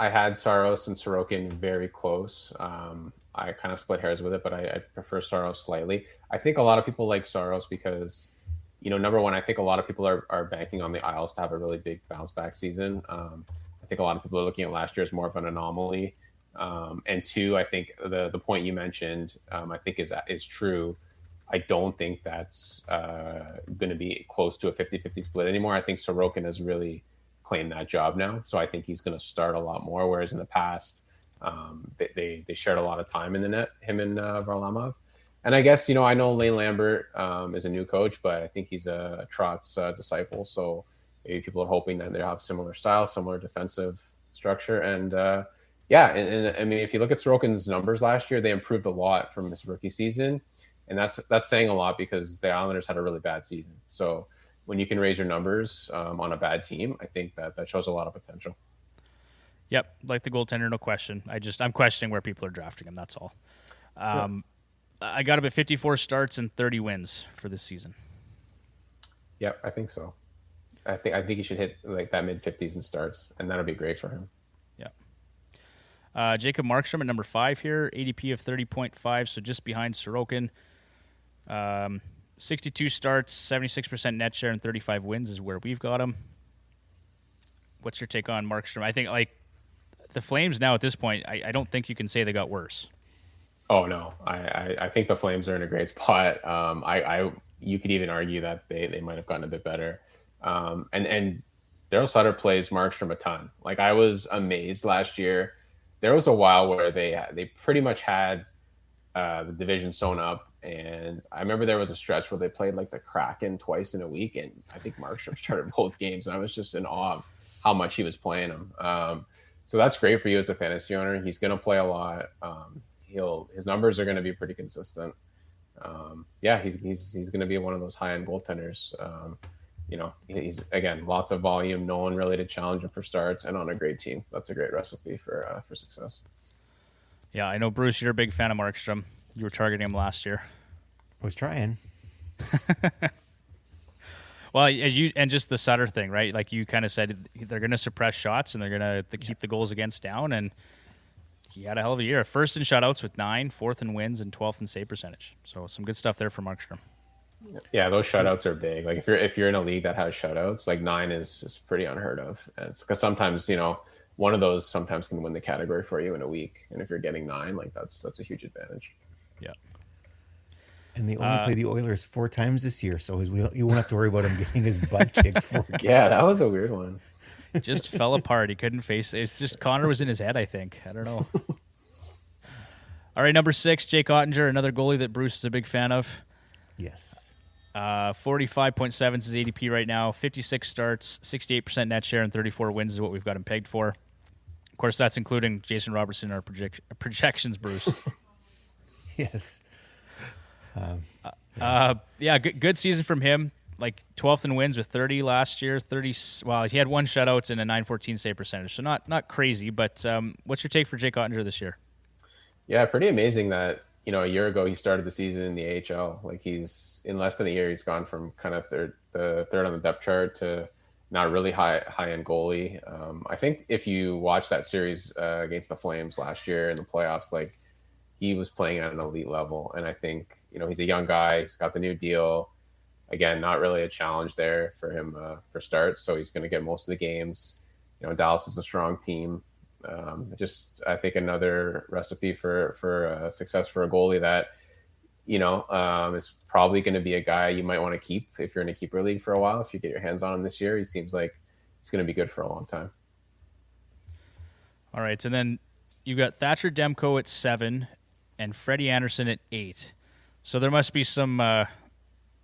had Saros and Sorokin very close. I kind of split hairs with it, but I prefer Saros slightly. I think a lot of people like Saros because, number 1, I think a lot of people are banking on the Isles to have a really big bounce back season. I think a lot of people are looking at last year as more of an anomaly. And 2, I think the point you mentioned, I think is true. I don't think that's going to be close to a 50-50 split anymore. I think Sorokin has really claim that job now. So I think he's going to start a lot more. Whereas in the past, they shared a lot of time in the net, him and Varlamov. And I guess, I know Lane Lambert is a new coach, but I think he's a Trotz disciple. So maybe people are hoping that they'll have similar style, similar defensive structure. And and I mean, if you look at Sorokin's numbers last year, they improved a lot from his rookie season. And that's saying a lot because the Islanders had a really bad season. So when you can raise your numbers on a bad team, I think that shows a lot of potential. Yep, like the goaltender, no question. I'm questioning where people are drafting him. That's all. I got him at 54 starts and 30 wins for this season. Yep, I think so. I think he should hit like that mid-50s in starts, and that'll be great for him. Yeah. Jacob Markstrom at number 5 here, ADP of 30.5, so just behind Sorokin. 62 starts, 76% net share, and 35 wins is where we've got him. What's your take on Markstrom? I think like the Flames now at this point, I don't think you can say they got worse. Oh no, I think the Flames are in a great spot. You could even argue that they might have gotten a bit better. And Daryl Sutter plays Markstrom a ton. Like I was amazed last year. There was a while where they pretty much had the division sewn up. And I remember there was a stretch where they played like the Kraken twice in a week. And I think Markstrom started both games. And I was just in awe of how much he was playing them. So that's great for you as a fantasy owner. He's going to play a lot. His numbers are going to be pretty consistent. Yeah, he's going to be one of those high end goaltenders. He's again lots of volume, no one really to challenge him for starts, and on a great team. That's a great recipe for success. Yeah, I know, Bruce, you're a big fan of Markstrom. You were targeting him last year. I was trying. Well, and just the Sutter thing, right? Like you kind of said, they're going to suppress shots and they're going to keep the goals against down. And he had a hell of a year. First in shutouts with 9, fourth in wins, and 12th in save percentage. So some good stuff there for Markstrom. Yeah, those shutouts are big. Like if you're in a league that has shutouts, like 9 is pretty unheard of. And it's because sometimes one of those sometimes can win the category for you in a week. And if you're getting 9, like that's a huge advantage. Yeah. And they only play the Oilers 4 times this year, so you won't have to worry about him getting his butt kicked 4 games. Yeah, that was a weird one. Just fell apart. He couldn't face it. It's just Connor was in his head, I think. I don't know. All right, number 6, Jake Ottinger, another goalie that Bruce is a big fan of. Yes. 45.7 is his ADP right now. 56 starts, 68% net share, and 34 wins is what we've got him pegged for. Of course, that's including Jason Robertson in our projections, Bruce. Yes. Yeah, good season from him. Like 12th in wins with 30 last year. 30. Well, he had 1 shutout and a .914 save percentage, so not crazy. But what's your take for Jake Ottinger this year? Yeah, pretty amazing that a year ago he started the season in the AHL. Like he's in less than a year, he's gone from kind of third on the depth chart to now really high end goalie. I think if you watch that series against the Flames last year in the playoffs, like he was playing at an elite level, and I think he's a young guy. He's got the new deal. Again, not really a challenge there for him for starts, so he's going to get most of the games. Dallas is a strong team. I think another recipe for success for a goalie that is probably going to be a guy you might want to keep if you're in a keeper league for a while. If you get your hands on him this year, he seems like he's going to be good for a long time. All right, so then you got Thatcher Demko at 7 and Freddie Anderson at 8. So there must be some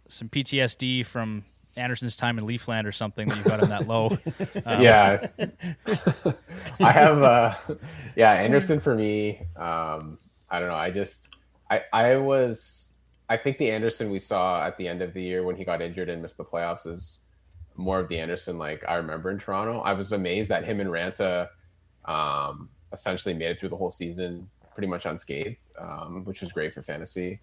PTSD from Anderson's time in Leafland or something that you got him that low. Yeah. I have Anderson for me. I don't know. I think the Anderson we saw at the end of the year when he got injured and missed the playoffs is more of the Anderson like I remember in Toronto. I was amazed that him and Ranta essentially made it through the whole season pretty much unscathed, which was great for fantasy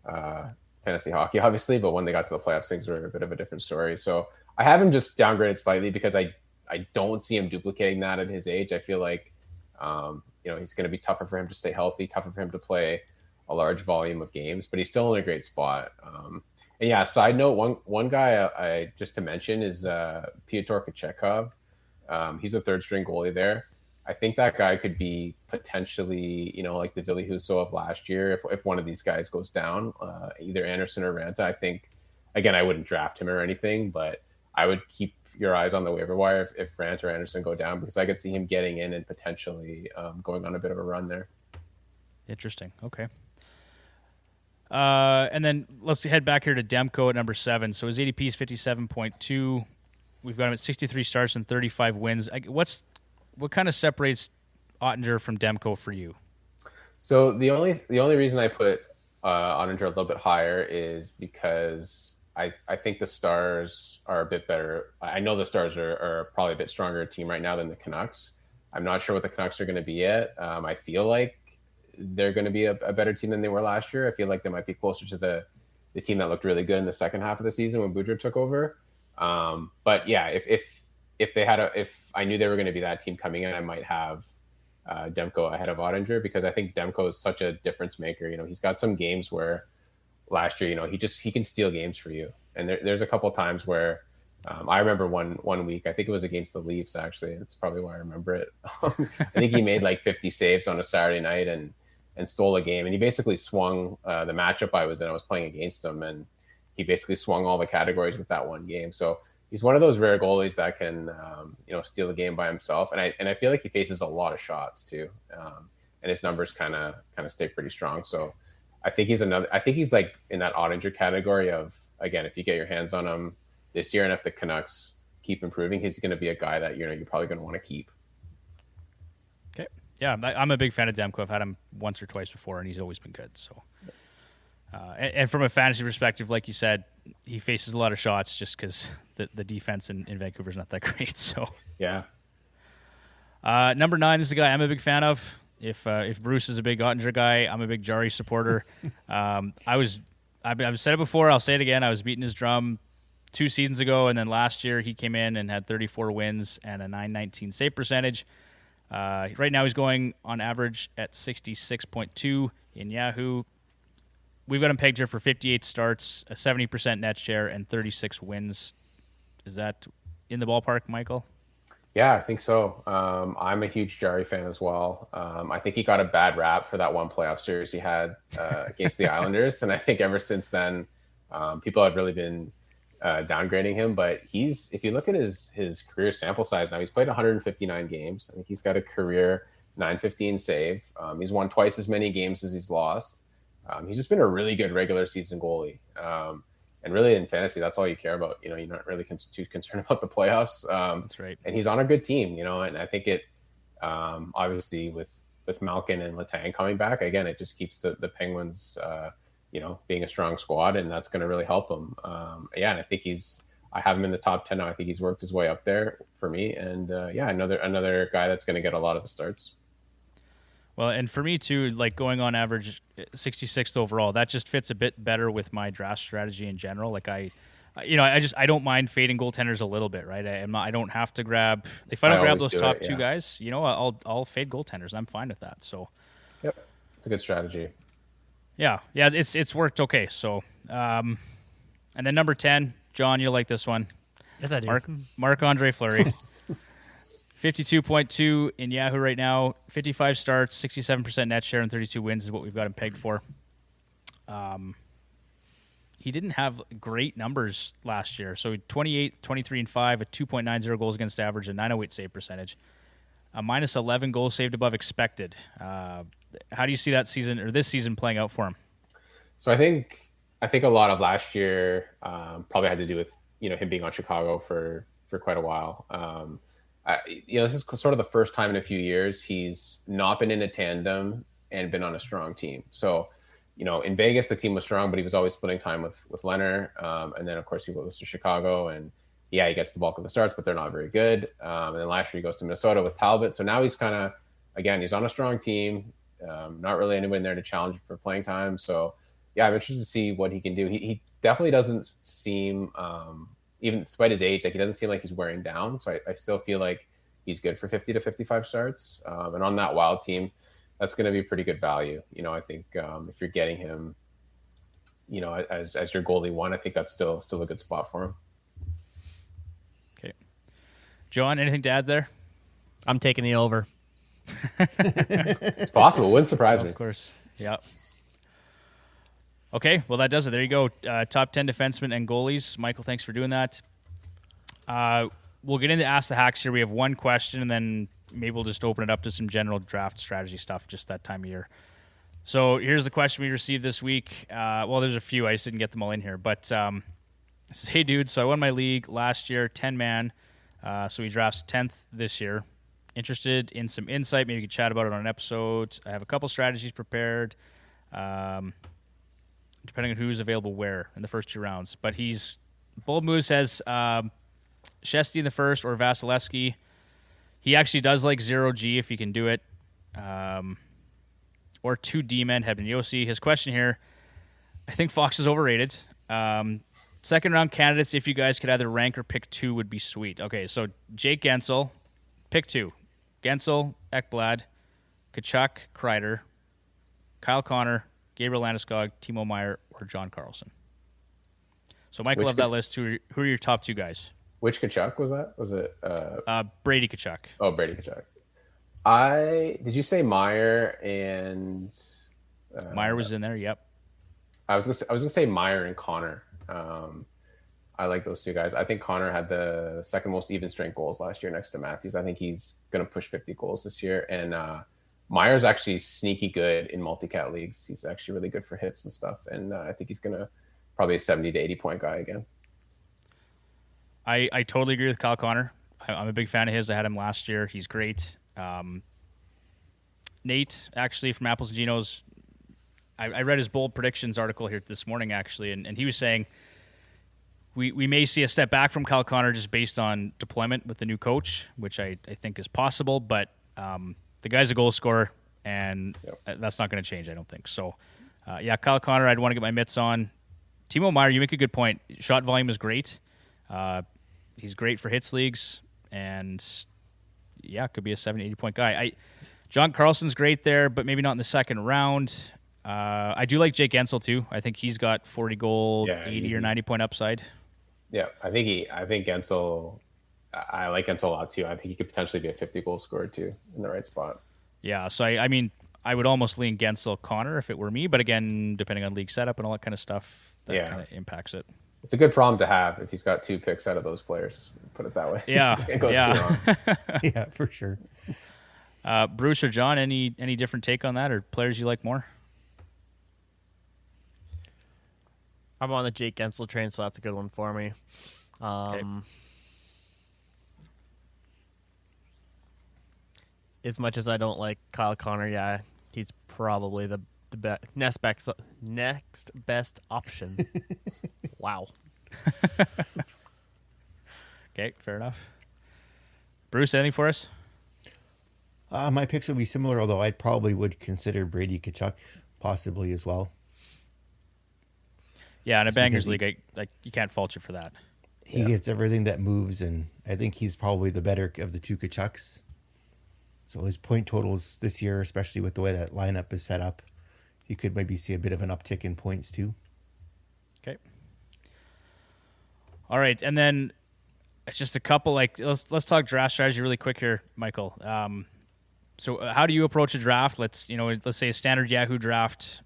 hockey, obviously. But when they got to the playoffs, things were a bit of a different story. So I have him just downgraded slightly because I don't see him duplicating that at his age. I feel like, he's going to be tougher for him to stay healthy, tougher for him to play a large volume of games, but he's still in a great spot. And yeah, side note, one guy I just to mention is Pyotr Kochetkov. He's a third string goalie there. I think that guy could be potentially, like the Ville Husso of last year. If one of these guys goes down, either Anderson or Ranta, I think, again, I wouldn't draft him or anything, but I would keep your eyes on the waiver wire if Ranta or Anderson go down, because I could see him getting in and potentially going on a bit of a run there. Interesting. Okay. And then let's head back here to Demko at number 7. So his ADP is 57.2. We've got him at 63 starts and 35 wins. What kind of separates Ottinger from Demko for you? So the only reason I put Ottinger a little bit higher is because I think the Stars are a bit better. I know the Stars are probably a bit stronger team right now than the Canucks. I'm not sure what the Canucks are going to be yet. I feel like they're going to be a better team than they were last year. I feel like they might be closer to the team that looked really good in the second half of the season when Boudreau took over. But yeah, if I knew they were going to be that team coming in, I might have Demko ahead of Ottinger, because I think Demko is such a difference maker. He's got some games where last year, he can steal games for you. And there's a couple of times where I remember one week, I think it was against the Leafs, actually. That's probably why I remember it. I think he made like 50 saves on a Saturday night and stole a game. And he basically swung the matchup I was in. I was playing against him, and he basically swung all the categories with that one game. So he's one of those rare goalies that can, steal the game by himself. And I feel like he faces a lot of shots too. And his numbers kind of stay pretty strong. So I think he's like in that Ottinger category of, again, if you get your hands on him this year and if the Canucks keep improving, he's going to be a guy that, you're probably going to want to keep. Okay. Yeah. I'm a big fan of Demko. I've had him once or twice before and he's always been good. So, And from a fantasy perspective, like you said, he faces a lot of shots just because the defense in Vancouver is not that great. So Yeah. number 9 is a guy I'm a big fan of. If Bruce is a big Ottinger guy, I'm a big Jari supporter. I've said it before, I'll say it again. I was beating his drum 2 seasons ago, and then last year he came in and had 34 wins and a .919 save percentage. Right now he's going on average at 66.2 in Yahoo. We've got him pegged here for 58 starts, a 70% net share, and 36 wins. Is that in the ballpark, Michael? Yeah, I think so. I'm a huge Jari fan as well. I think he got a bad rap for that one playoff series he had against the Islanders. And I think ever since then, people have really been downgrading him. But if you look at his career sample size now, he's played 159 games. I think he's got a career .915 save. He's won twice as many games as he's lost. He's just been a really good regular season goalie. And really in fantasy, that's all you care about. You're not really too concerned about the playoffs. That's right. And he's on a good team, and I think it obviously with Malkin and Letang coming back, again, it just keeps the Penguins, being a strong squad, and that's going to really help them. And I think I have him in the top 10 now. I think he's worked his way up there for me. And another guy that's going to get a lot of the starts. Well, and for me too, like going on average 66th overall, that just fits a bit better with my draft strategy in general. Like I don't mind fading goaltenders a little bit, right? I don't have to grab, if I don't grab those top two guys, I'll fade goaltenders. I'm fine with that. So, yep, it's a good strategy. Yeah, it's worked okay. So, and then number 10, John, you'll like this one. Yes, I do. Marc-Andre Fleury. 52.2 in Yahoo right now, 55 starts, 67% net share, and 32 wins is what we've got him pegged for. He didn't have great numbers last year. So 28, 23, and 5, a 2.90 goals against average, a .908 save percentage, a minus 11 goals saved above expected. How do you see that season or this season playing out for him? So I think a lot of last year probably had to do with him being on Chicago for quite a while. This is sort of the first time in a few years he's not been in a tandem and been on a strong team. So, in Vegas, the team was strong, but he was always splitting time with Leonard. And then, of course, he goes to Chicago, and he gets the bulk of the starts, but they're not very good. And then last year he goes to Minnesota with Talbot. So now he's kind of, again, he's on a strong team, not really anyone there to challenge for playing time. So, I'm interested to see what he can do. He definitely doesn't seem even despite his age, like he doesn't seem like he's wearing down. So I still feel like he's good for 50 to 55 starts. And on that Wild team, that's going to be pretty good value. I think if you're getting him, as your goalie one, I think that's still a good spot for him. Okay. John, anything to add there? I'm taking the over. It's possible. It wouldn't surprise me. Of course. Yeah. Okay, well, that does it. There you go. Top 10 defensemen and goalies. Michael, thanks for doing that. We'll get into Ask the Hacks here. We have one question, and then maybe we'll just open it up to some general draft strategy stuff just that time of year. So here's the question we received this week. There's a few. I just didn't get them all in here. But it says, hey, dude, so I won my league last year, 10-man. So he drafts 10th this year. Interested in some insight. Maybe we could chat about it on an episode. I have a couple strategies prepared. Depending on who's available where in the first 2 rounds. But Bold Move says Shesty in the first or Vasilevsky. He actually does like 0G if he can do it. Or 2 D-men, Hebden Yossi. His question here, I think Fox is overrated. Second round candidates, if you guys could either rank or pick 2 would be sweet. Okay, so Jake Gensel, pick 2. Gensel, Ekblad, Kachuk, Kreider, Kyle Connor, Gabriel Landeskog, Timo Meier, or John Carlson. So, Michael, of that list, who are your top 2 guys? Which Kachuk was that? Was it Brady Kachuk? Oh, Brady Kachuk. Did you say Meier and Meier was in there? Yep. I was gonna say Meier and Connor. I like those 2 guys. I think Connor had the second most even strength goals last year next to Matthews. I think he's gonna push 50 goals this year, and Meier's actually sneaky good in multi-cat leagues. He's actually really good for hits and stuff. And I think he's going to probably a 70 to 80 point guy again. I totally agree with Kyle Connor. I'm a big fan of his. I had him last year. He's great. Nate, actually, from Apples and Ginos, I read his bold predictions article here this morning, actually, and he was saying we may see a step back from Kyle Connor just based on deployment with the new coach, which I think is possible, but the guy's a goal scorer, and that's not going to change, I don't think. So, Kyle Connor, I'd want to get my mitts on. Timo Meier, you make a good point. Shot volume is great. He's great for hits leagues, and could be a 70, 80-point guy. John Carlson's great there, but maybe not in the second round. I do like Jake Gensel too. I think he's got 40 goal, 80 or 90-point upside. Yeah, I think Gensel. I like Gensel a lot too. I think he could potentially be a 50-goal scorer too in the right spot. Yeah, so I mean, I would almost lean Gensel Connor if it were me, but again, depending on league setup and all that kind of stuff, that kind of impacts it. It's a good problem to have if he's got 2 picks out of those players. Put it that way. Yeah, Yeah, for sure. Bruce or John, any different take on that, or players you like more? I'm on the Jake Gensel train, so that's a good one for me. As much as I don't like Kyle Connor, he's probably the next best option. Wow. Okay, fair enough. Bruce, anything for us? My picks would be similar, although I probably would consider Brady Tkachuk possibly as well. Yeah, in a Bangers League, you can't fault you for that. He gets everything that moves, and I think he's probably the better of the 2 Tkachuks. So his point totals this year, especially with the way that lineup is set up, he could maybe see a bit of an uptick in points too. Okay. All right, and then it's just a couple. Let's talk draft strategy really quick here, Michael. So how do you approach a draft? Let's say a standard Yahoo draft,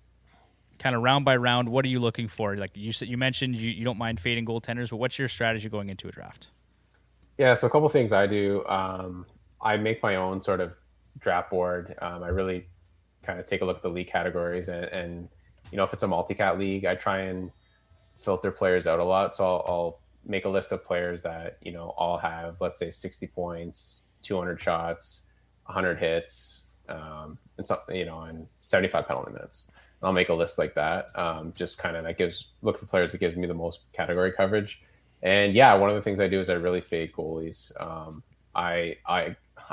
kind of round by round. What are you looking for? Like you mentioned, you don't mind fading goaltenders, but what's your strategy going into a draft? Yeah, so a couple things I do. I make my own sort of draft board. I really kind of take a look at the league categories, and if it's a multi-cat league, I try and filter players out a lot. So I'll make a list of players that all have, let's say, 60 points, 200 shots, 100 hits, and something, and 75 penalty minutes. I'll make a list like that. Just kind of look for players that gives me the most category coverage. And one of the things I do is I really fade goalies. I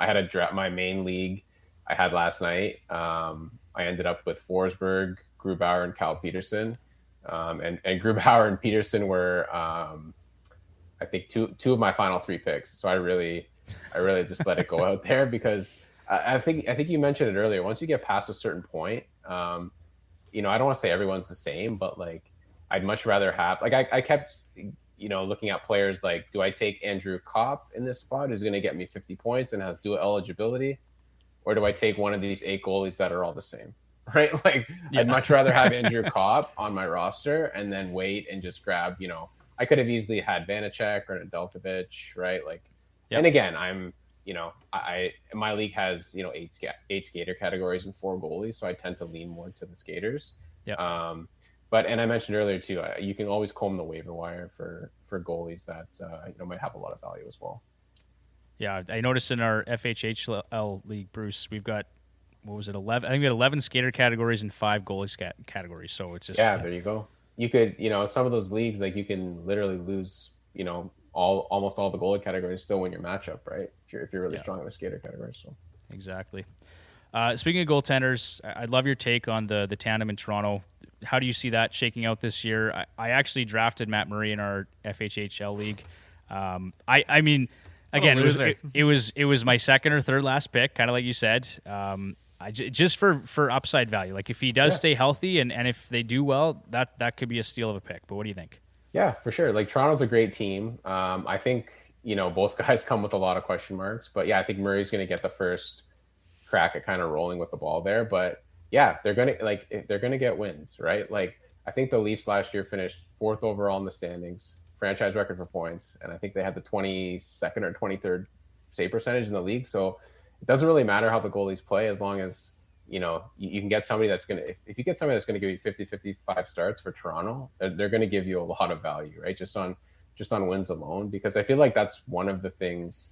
had a draft, my main league I had last night. I ended up with Forsberg, Grubauer, and Cal Peterson. And Grubauer and Peterson were, I think, two of my final 3 picks. So I really just let it go out there because I think you mentioned it earlier. Once you get past a certain point, I don't want to say everyone's the same, but I'd much rather have, I kept, looking at players like, do I take Andrew Kopp in this spot who's going to get me 50 points and has dual eligibility? Or do I take one of these 8 goalies that are all the same? Right? I'd much rather have Andrew Kopp on my roster and then wait and just grab, I could have easily had Vanacek or Nedeljkovic, right? And again, I'm, my league has, 8 skater categories and 4 goalies. So I tend to lean more to the skaters. Yeah. And I mentioned earlier too, you can always comb the waiver wire for goalies that might have a lot of value as well. Yeah, I noticed in our FHHL league, Bruce, we've got 11? I think we had 11 skater categories and 5 goalie categories. So it's just there you go. You could some of those leagues you can literally lose almost all the goalie categories, still win your matchup, right? If you're really strong in the skater category. So exactly. Speaking of goaltenders, I'd love your take on the tandem in Toronto. How do you see that shaking out this year? I actually drafted Matt Murray in our FHHL league. I mean, again, it was my second or third last pick, kind of like you said. Just for upside value. If he does stay healthy and if they do well, that could be a steal of a pick. But what do you think? Yeah, for sure. Toronto's a great team. I think both guys come with a lot of question marks, but I think Murray's going to get the first crack at kind of rolling with the ball there. But they're gonna get wins, right? I think the Leafs last year finished 4th overall in the standings, franchise record for points, and I think they had the 22nd or 23rd save percentage in the league. So it doesn't really matter how the goalies play as long as you can get somebody that's gonna. If you get somebody that's gonna give you 50-55 starts for Toronto, they're gonna give you a lot of value, right? Just on wins alone, because I feel like that's one of the things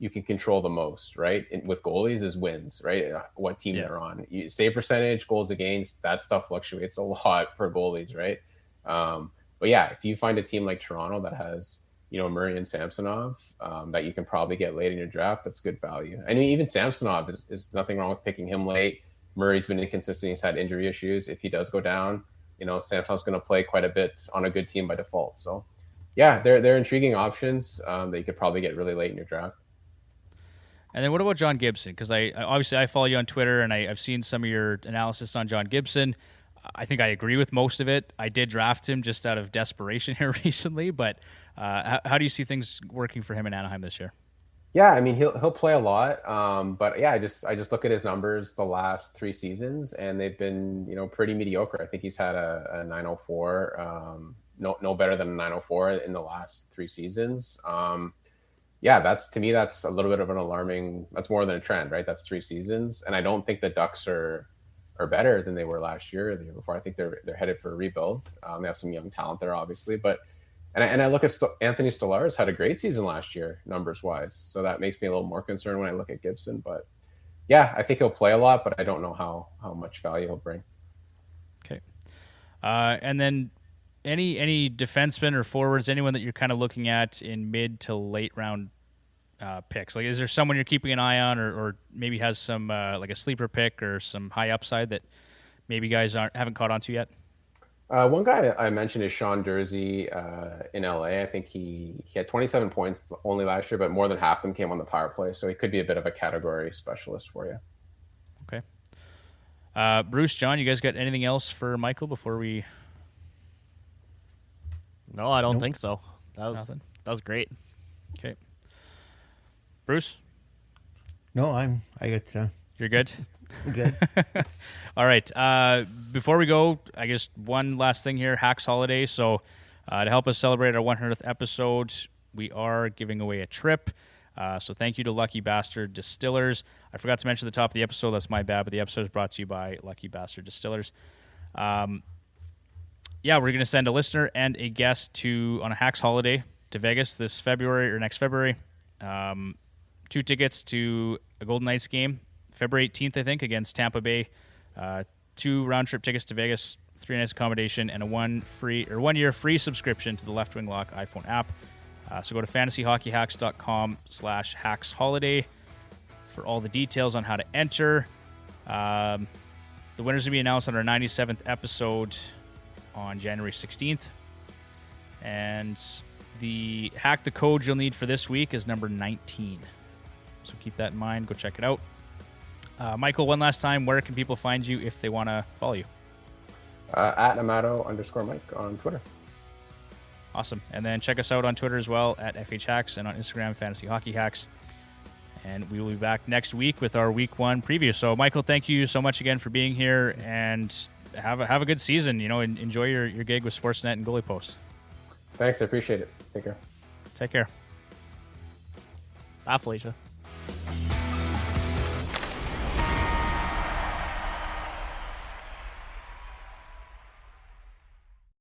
you can control the most, right? And with goalies is wins, right? What team they're on. Save percentage, goals against, that stuff fluctuates a lot for goalies, right? But yeah, if you find a team like Toronto that has, Murray and Samsonov, that you can probably get late in your draft, that's good value. I mean, even Samsonov is nothing wrong with picking him late. Murray's been inconsistent. He's had injury issues. If he does go down, Samsonov's going to play quite a bit on a good team by default. So yeah, they're intriguing options that you could probably get really late in your draft. And then what about John Gibson? Because I obviously follow you on Twitter, and I've seen some of your analysis on John Gibson. I think I agree with most of it. I did draft him just out of desperation here recently, but how do you see things working for him in Anaheim this year? Yeah, I mean he'll play a lot, but yeah, I just look at his numbers the last 3 seasons, and they've been pretty mediocre. I think he's had a 904, no better than a 904 in the last 3 seasons. Yeah, that's a little bit of an alarming. That's more than a trend, right? That's 3 seasons, and I don't think the Ducks are better than they were last year or the year before. I think they're headed for a rebuild. They have some young talent there, obviously, but and I look at Anthony Stolarz had a great season last year, numbers wise. So that makes me a little more concerned when I look at Gibson. But yeah, I think he'll play a lot, but I don't know how much value he'll bring. Okay, and then any defensemen or forwards, anyone that you're kind of looking at in mid to late round picks? Like, is there someone you're keeping an eye on, or maybe has some like a sleeper pick or some high upside that maybe guys haven't caught on to yet? One guy I mentioned is Sean Durzi in LA. I think he had 27 points only last year, but more than half of them came on the power play. So he could be a bit of a category specialist for you. Okay. Bruce, John, you guys got anything else for Michael before we? No, I don't think so. Nothing. That was great. Okay. Bruce? No, I got You're good? good. All right. Before we go, I guess one last thing here, Hacks Holiday. So to help us celebrate our 100th episode, we are giving away a trip. So thank you to Lucky Bastard Distillers. I forgot to mention at the top of the episode, that's my bad, but the episode is brought to you by Lucky Bastard Distillers. Yeah, we're going to send a listener and a guest on a Hacks Holiday to Vegas this February or next February. 2 tickets to a Golden Knights game, February 18th, I think, against Tampa Bay. 2 round-trip tickets to Vegas, 3 nights accommodation, and a 1-year free subscription to the Left Wing Lock iPhone app. So go to fantasyhockeyhacks.com/hacksholiday for all the details on how to enter. The winners will be announced on our 97th episode on January 16th. And the code you'll need for this week is number 19. So keep that in mind. Go check it out. Michael, one last time, where can people find you if they want to follow you? At Amato_Mike on Twitter. Awesome. And then check us out on Twitter as well at FHHacks and on Instagram, Fantasy Hockey Hacks. And we will be back next week with our Week 1 preview. So, Michael, thank you so much again for being here, and have a good season. Enjoy your gig with Sportsnet and Goalie Post. Thanks. I appreciate it. Take care. Take care. Bye, Felicia.